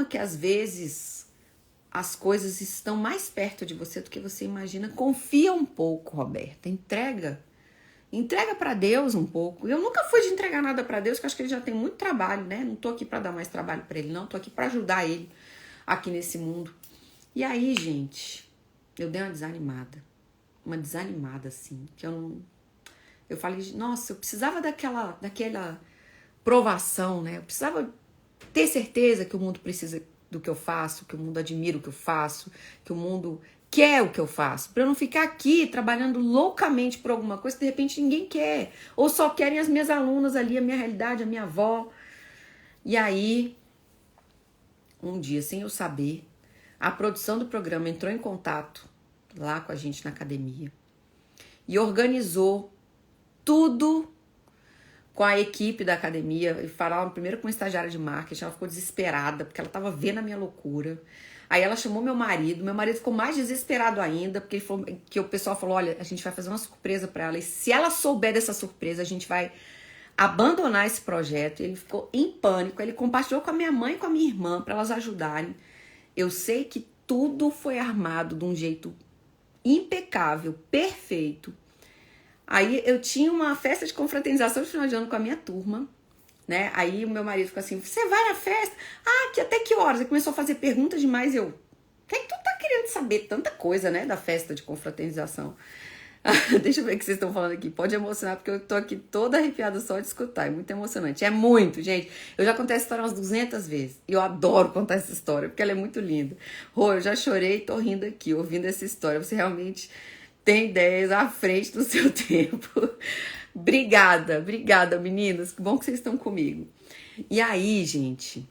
que às vezes as coisas estão mais perto de você do que você imagina. Confia um pouco, Roberta, entrega Entrega pra Deus um pouco. Eu nunca fui de entregar nada pra Deus, porque eu acho que ele já tem muito trabalho, né? Não tô aqui pra dar mais trabalho pra ele, não. Tô aqui pra ajudar ele aqui nesse mundo. E aí, gente, eu dei uma desanimada. Uma desanimada, assim, que eu não... Eu falei, nossa, eu precisava daquela provação, né? Eu precisava ter certeza que o mundo precisa do que eu faço, que o mundo admira o que eu faço, que o mundo quer o que eu faço, para eu não ficar aqui trabalhando loucamente por alguma coisa que de repente ninguém quer, ou só querem as minhas alunas ali, a minha realidade, a minha avó. E aí, um dia, sem eu saber, a produção do programa entrou em contato lá com a gente na academia e organizou tudo com a equipe da academia. E falaram primeiro com uma estagiária de marketing. Ela ficou desesperada porque ela tava vendo a minha loucura. Aí ela chamou meu marido ficou mais desesperado ainda, porque ele falou, que o pessoal falou, olha, a gente vai fazer uma surpresa para ela, e se ela souber dessa surpresa, a gente vai abandonar esse projeto. Ele ficou em pânico. Ele compartilhou com a minha mãe e com a minha irmã para elas ajudarem. Eu sei que tudo foi armado de um jeito impecável, perfeito. Aí eu tinha uma festa de confraternização de final de ano com a minha turma, né? Aí o meu marido ficou assim, você vai na festa? Ah, até que horas? Ele começou a fazer perguntas demais. Eu, o que é que tu tá querendo saber? Tanta coisa, né, da festa de confraternização. Deixa eu ver o que vocês estão falando aqui. Pode emocionar, porque eu tô aqui toda arrepiada só de escutar. É muito emocionante. É muito, gente. Eu já contei essa história umas 200 vezes. E eu adoro contar essa história, porque ela é muito linda. Rô, eu já chorei e tô rindo aqui, ouvindo essa história. Você realmente tem ideias à frente do seu tempo. Obrigada, meninas. Que bom que vocês estão comigo. E aí, gente,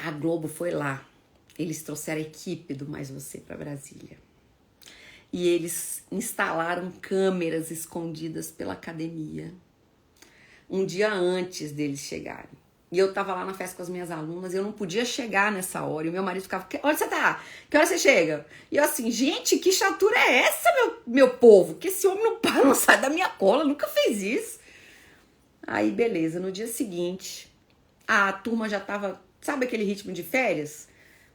a Globo foi lá. Eles trouxeram a equipe do Mais Você para Brasília. E eles instalaram câmeras escondidas pela academia um dia antes deles chegarem. E eu tava lá na festa com as minhas alunas, e eu não podia chegar nessa hora. E o meu marido ficava, onde você tá? Que hora você chega? E eu assim, gente, que chatura é essa, meu povo? Que esse homem não sai da minha cola, nunca fez isso. Aí, beleza, no dia seguinte, a turma já tava, sabe aquele ritmo de férias?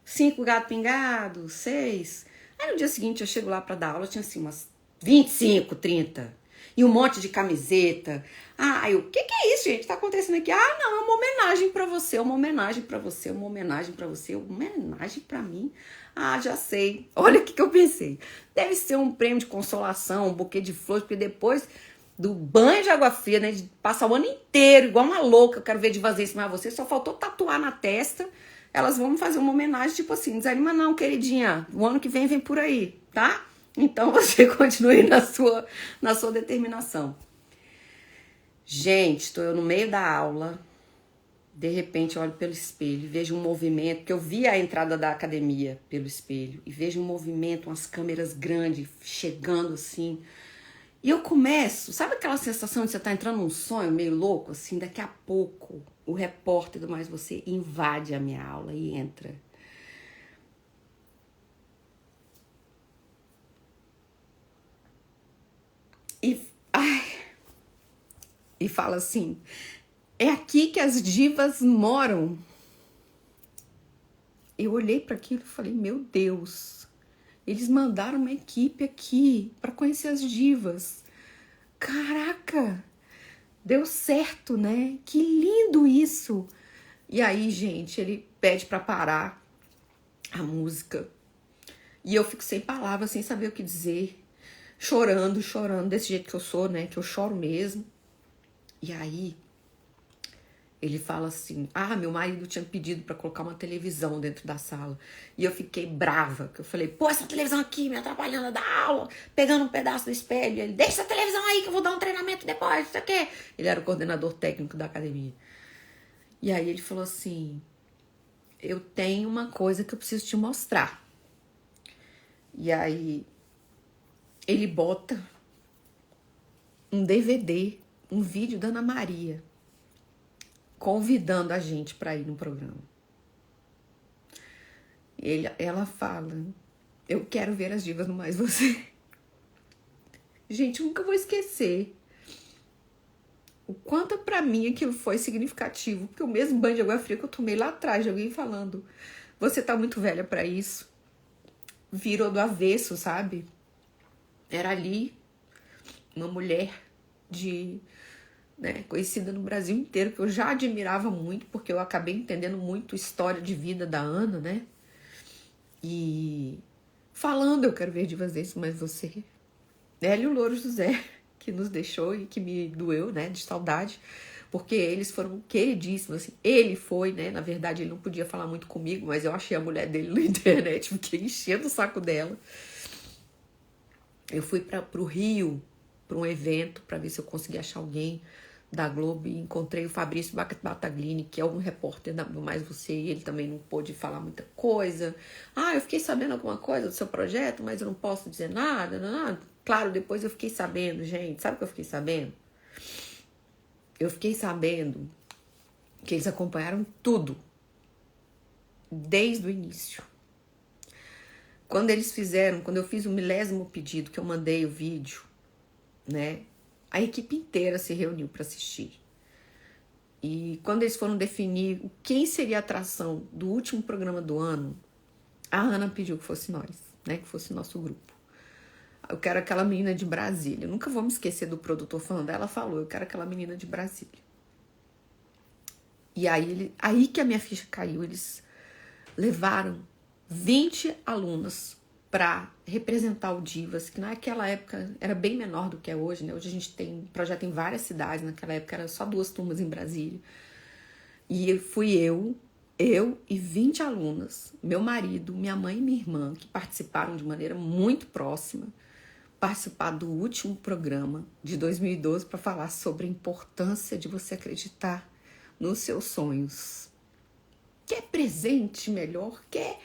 5 gato pingado, 6. Aí no dia seguinte eu chego lá pra dar aula, tinha assim umas 25, 30. E um monte de camiseta. Ah, o que é isso, gente? Tá acontecendo aqui? Ah, não, é uma homenagem pra você, uma homenagem pra você, uma homenagem pra você, uma homenagem pra mim. Ah, já sei. Olha o que eu pensei. Deve ser um prêmio de consolação, um buquê de flores, porque depois do banho de água fria, né, de passar o ano inteiro igual uma louca, eu quero ver divasíssima a você, só faltou tatuar na testa. Elas vão fazer uma homenagem, tipo assim, desanima não, queridinha, o ano que vem por aí, tá? Então você continue na sua determinação. Gente, estou eu no meio da aula, de repente eu olho pelo espelho, vejo um movimento, que eu vi a entrada da academia pelo espelho, e vejo um movimento, umas câmeras grandes chegando assim, e eu começo, sabe aquela sensação de você estar entrando num sonho meio louco, assim, daqui a pouco o repórter do Mais Você invade a minha aula e entra. E fala assim, é aqui que as divas moram. Eu olhei para aquilo e falei, meu Deus, eles mandaram uma equipe aqui para conhecer as divas. Caraca, deu certo, né? Que lindo isso. E aí, gente, ele pede para parar a música. E eu fico sem palavras, sem saber o que dizer. Chorando, desse jeito que eu sou, né? Que eu choro mesmo. E aí, ele fala assim, meu marido tinha pedido pra colocar uma televisão dentro da sala. E eu fiquei brava, que eu falei, pô, essa televisão aqui me atrapalhando da aula, pegando um pedaço do espelho. E ele, deixa essa televisão aí que eu vou dar um treinamento depois, não sei o quê. Ele era o coordenador técnico da academia. E aí ele falou assim, eu tenho uma coisa que eu preciso te mostrar. E aí ele bota um DVD, um vídeo da Ana Maria, convidando a gente para ir no programa. Ela fala, eu quero ver as divas no Mais Você. Gente, eu nunca vou esquecer o quanto pra mim aquilo foi significativo, porque o mesmo banho de água fria que eu tomei lá atrás de alguém falando, você tá muito velha pra isso, virou do avesso, sabe? Era ali uma mulher né, conhecida no Brasil inteiro, que eu já admirava muito, porque eu acabei entendendo muito a história de vida da Ana, né? E falando, eu quero ver Divas Dance, mas você, Hélio Louro José, que nos deixou e que me doeu, né, de saudade, porque eles foram queridíssimos, assim. Ele foi, né, na verdade ele não podia falar muito comigo, mas eu achei a mulher dele na internet, fiquei enchendo o saco dela. Eu fui pro Rio, para um evento, para ver se eu conseguia achar alguém da Globo, e encontrei o Fabrício Battaglini, que é um repórter do Mais Você, e ele também não pôde falar muita coisa. Eu fiquei sabendo alguma coisa do seu projeto, mas eu não posso dizer nada, nada. Claro, depois eu fiquei sabendo, gente, sabe o que eu fiquei sabendo? Eu fiquei sabendo que eles acompanharam tudo, desde o início. Quando eu fiz o 1000º pedido, que eu mandei o vídeo, né? A equipe inteira se reuniu para assistir. E quando eles foram definir quem seria a atração do último programa do ano, a Ana pediu que fosse nós, né? Que fosse nosso grupo. Eu quero aquela menina de Brasília. Eu nunca vou me esquecer do produtor falando. Ela falou, eu quero aquela menina de Brasília. E aí que a minha ficha caiu. Eles levaram 20 alunas para representar o Divas, que naquela época era bem menor do que é hoje, né? Hoje a gente tem projeto em várias cidades, naquela época era só 2 turmas em Brasília. E fui eu e 20 alunas, meu marido, minha mãe e minha irmã, que participaram de maneira muito próxima, participar do último programa de 2012 para falar sobre a importância de você acreditar nos seus sonhos. Quer presente melhor? Quer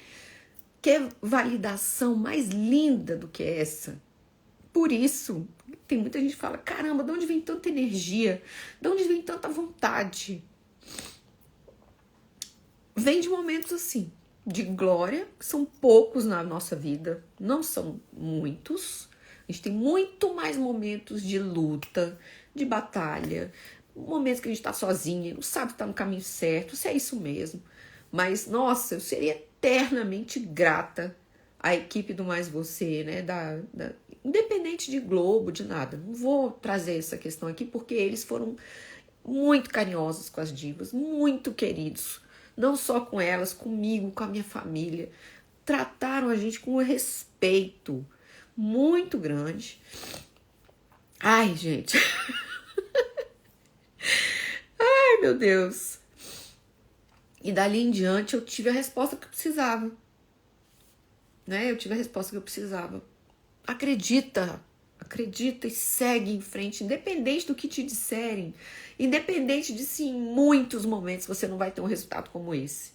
validação mais linda do que essa? Por isso, tem muita gente que fala, caramba, de onde vem tanta energia? De onde vem tanta vontade? Vem de momentos assim, de glória, que são poucos na nossa vida, não são muitos. A gente tem muito mais momentos de luta, de batalha, momentos que a gente tá sozinha, não sabe se tá no caminho certo, se é isso mesmo. Mas, nossa, eu seria eternamente grata à equipe do Mais Você, né? Independente de Globo, de nada. Não vou trazer essa questão aqui, porque eles foram muito carinhosos com as divas, muito queridos. Não só com elas, comigo, com a minha família. Trataram a gente com um respeito muito grande. Ai, gente. Ai, meu Deus. E dali em diante eu tive a resposta que eu precisava. Né? Eu tive a resposta que eu precisava. Acredita e segue em frente, independente do que te disserem, independente de se em muitos momentos você não vai ter um resultado como esse.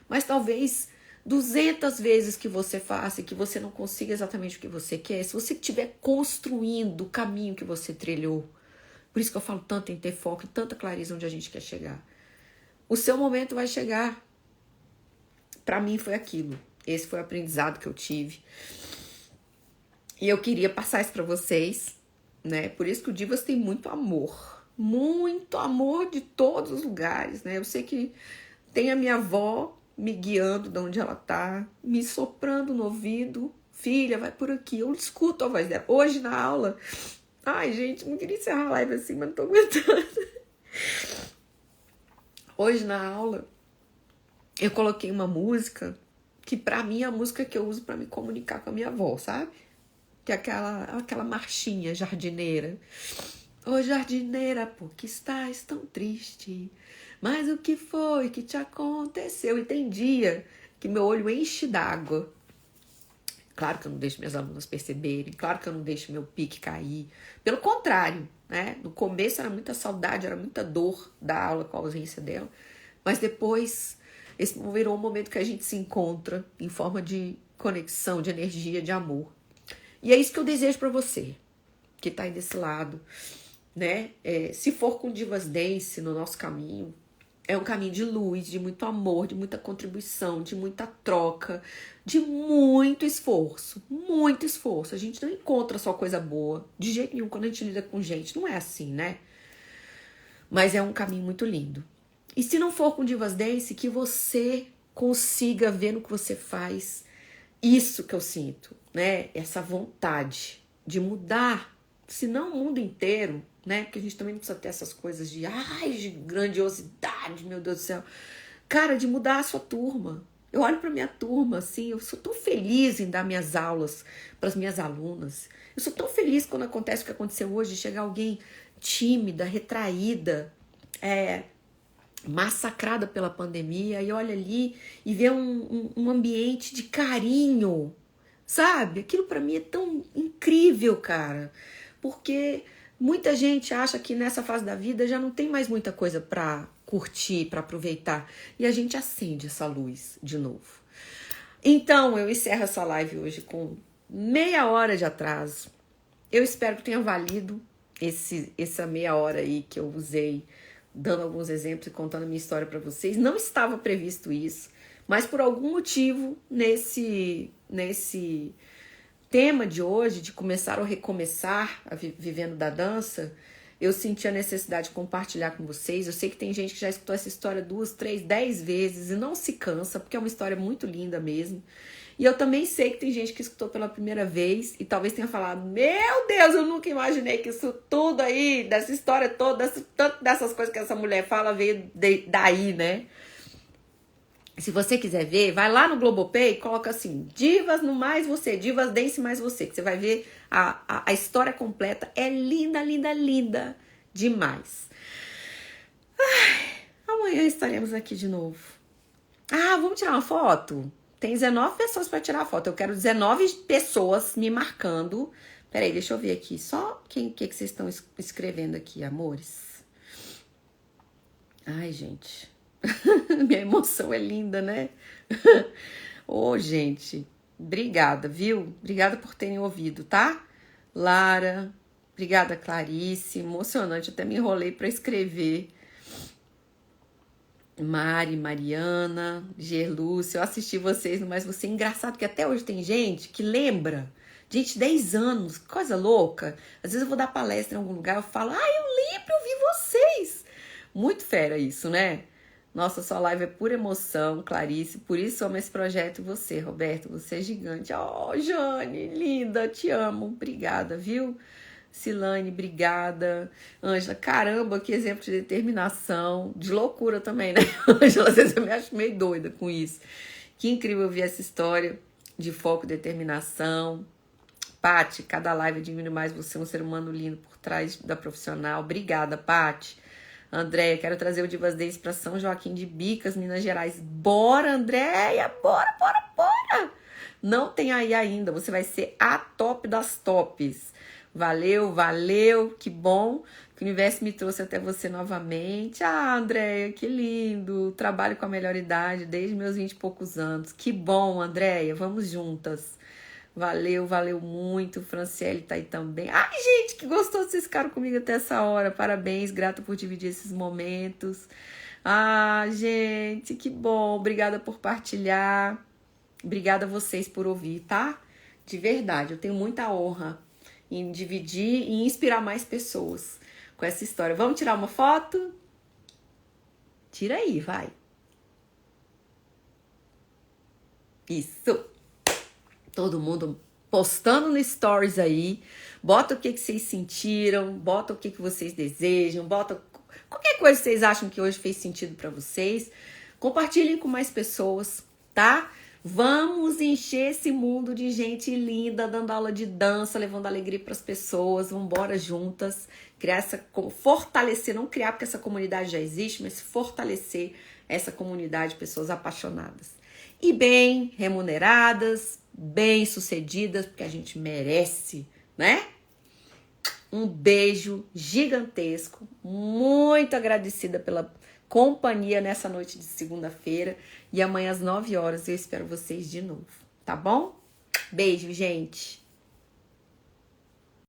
Mas talvez 200 vezes que você faça e que você não consiga exatamente o que você quer, se você estiver construindo o caminho que você trilhou, por isso que eu falo tanto em ter foco e tanta clareza onde a gente quer chegar. O seu momento vai chegar. Para mim foi aquilo. Esse foi o aprendizado que eu tive. E eu queria passar isso para vocês, né? Por isso que o Divas tem muito amor de todos os lugares, né? Eu sei que tem a minha avó me guiando de onde ela tá, me soprando no ouvido. Filha, vai por aqui. Eu escuto a voz dela. Hoje na aula... Ai, gente, não queria encerrar a live assim, mas não tô aguentando. Hoje na aula, eu coloquei uma música que pra mim é a música que eu uso pra me comunicar com a minha avó, sabe? Que é aquela marchinha jardineira. Ô jardineira, por que estás tão triste? Mas o que foi que te aconteceu? E tem dia que meu olho enche d'água. Claro que eu não deixo minhas alunas perceberem, claro que eu não deixo meu pique cair. Pelo contrário, né? No começo era muita saudade, era muita dor da aula com a ausência dela. Mas depois, esse virou um momento que a gente se encontra em forma de conexão, de energia, de amor. E é isso que eu desejo para você, que tá aí desse lado, né? Se for com Divas Dance no nosso caminho, é um caminho de luz, de muito amor, de muita contribuição, de muita troca, de muito esforço, muito esforço. A gente não encontra só coisa boa, de jeito nenhum, quando a gente lida com gente, não é assim, né? Mas é um caminho muito lindo. E se não for com Divas Dance, que você consiga ver no que você faz isso que eu sinto, né? Essa vontade de mudar, se não o mundo inteiro, né? Porque a gente também não precisa ter essas coisas de, ai, de grandiosidade, meu Deus do céu. Cara, de mudar a sua turma. Eu olho para minha turma, assim, eu sou tão feliz em dar minhas aulas para as minhas alunas. Eu sou tão feliz quando acontece o que aconteceu hoje, chegar alguém tímida, retraída, massacrada pela pandemia, e olha ali e vê um ambiente de carinho, sabe? Aquilo para mim é tão incrível, cara, porque muita gente acha que nessa fase da vida já não tem mais muita coisa para curtir, para aproveitar, e a gente acende essa luz de novo. Então, eu encerro essa live hoje com meia hora de atraso. Eu espero que tenha valido essa meia hora aí que eu usei, dando alguns exemplos e contando a minha história para vocês. Não estava previsto isso, mas por algum motivo, nesse tema de hoje, de começar ou recomeçar vivendo da dança, eu senti a necessidade de compartilhar com vocês. Eu sei que tem gente que já escutou essa história 2, 3, 10 vezes e não se cansa, porque é uma história muito linda mesmo. E eu também sei que tem gente que escutou pela primeira vez e talvez tenha falado, meu Deus, eu nunca imaginei que isso tudo aí, dessa história toda, tanto dessas coisas que essa mulher fala, veio daí, né? Se você quiser ver, vai lá no Globopay e coloca assim, Divas no Mais Você, Divas Dance Mais Você, que você vai ver a história completa. É linda, linda, linda demais. Amanhã estaremos aqui de novo. Vamos tirar uma foto? Tem 19 pessoas para tirar a foto. Eu quero 19 pessoas me marcando. Peraí, deixa eu ver aqui. Só que vocês estão escrevendo aqui, amores? Ai, gente. Minha emoção é linda, né? Gente, obrigada, viu? Obrigada por terem ouvido, tá? Lara, obrigada, Clarice. Emocionante, até me enrolei para escrever. Mariana, Gerlúcia, eu assisti vocês, mas você é engraçado que até hoje tem gente que lembra. Gente, 10 anos, coisa louca. Às vezes eu vou dar palestra em algum lugar, eu falo, eu lembro, eu vi vocês. Muito fera isso, né? Nossa, sua live é pura emoção, Clarice. Por isso amo esse projeto e você, Roberto. Você é gigante. Jane, linda, te amo. Obrigada, viu? Silane, obrigada. Ângela, caramba, que exemplo de determinação. De loucura também, né? Ângela, às vezes eu me acho meio doida com isso. Que incrível ouvir essa história de foco e determinação. Pati, cada live admiro mais você, um ser humano lindo por trás da profissional. Obrigada, Pati. Andréia, quero trazer o Divas Dance para São Joaquim de Bicas, Minas Gerais. Bora, Andréia, bora. Não tem aí ainda, você vai ser a top das tops. Valeu, que bom que o universo me trouxe até você novamente. Andréia, que lindo. Trabalho com a melhor idade desde meus 20 e poucos anos. Que bom, Andréia, vamos juntas. Valeu muito. Franciele tá aí também. Gente, que gostoso vocês ficaram comigo até essa hora. Parabéns, grata por dividir esses momentos. Gente, que bom. Obrigada por partilhar. Obrigada a vocês por ouvir, tá? De verdade, eu tenho muita honra em dividir e inspirar mais pessoas com essa história. Vamos tirar uma foto? Tira aí, vai. Isso. Todo mundo postando no stories aí. Bota o que vocês sentiram, bota o que vocês desejam, bota qualquer coisa que vocês acham que hoje fez sentido para vocês. Compartilhem com mais pessoas, tá? Vamos encher esse mundo de gente linda, dando aula de dança, levando alegria para as pessoas. Vamos embora juntas, fortalecer, não criar porque essa comunidade já existe, mas fortalecer essa comunidade de pessoas apaixonadas. E bem remuneradas, bem sucedidas, porque a gente merece, né? Um beijo gigantesco, muito agradecida pela companhia nessa noite de segunda-feira, e amanhã às 9 horas eu espero vocês de novo, tá bom? Beijo, gente!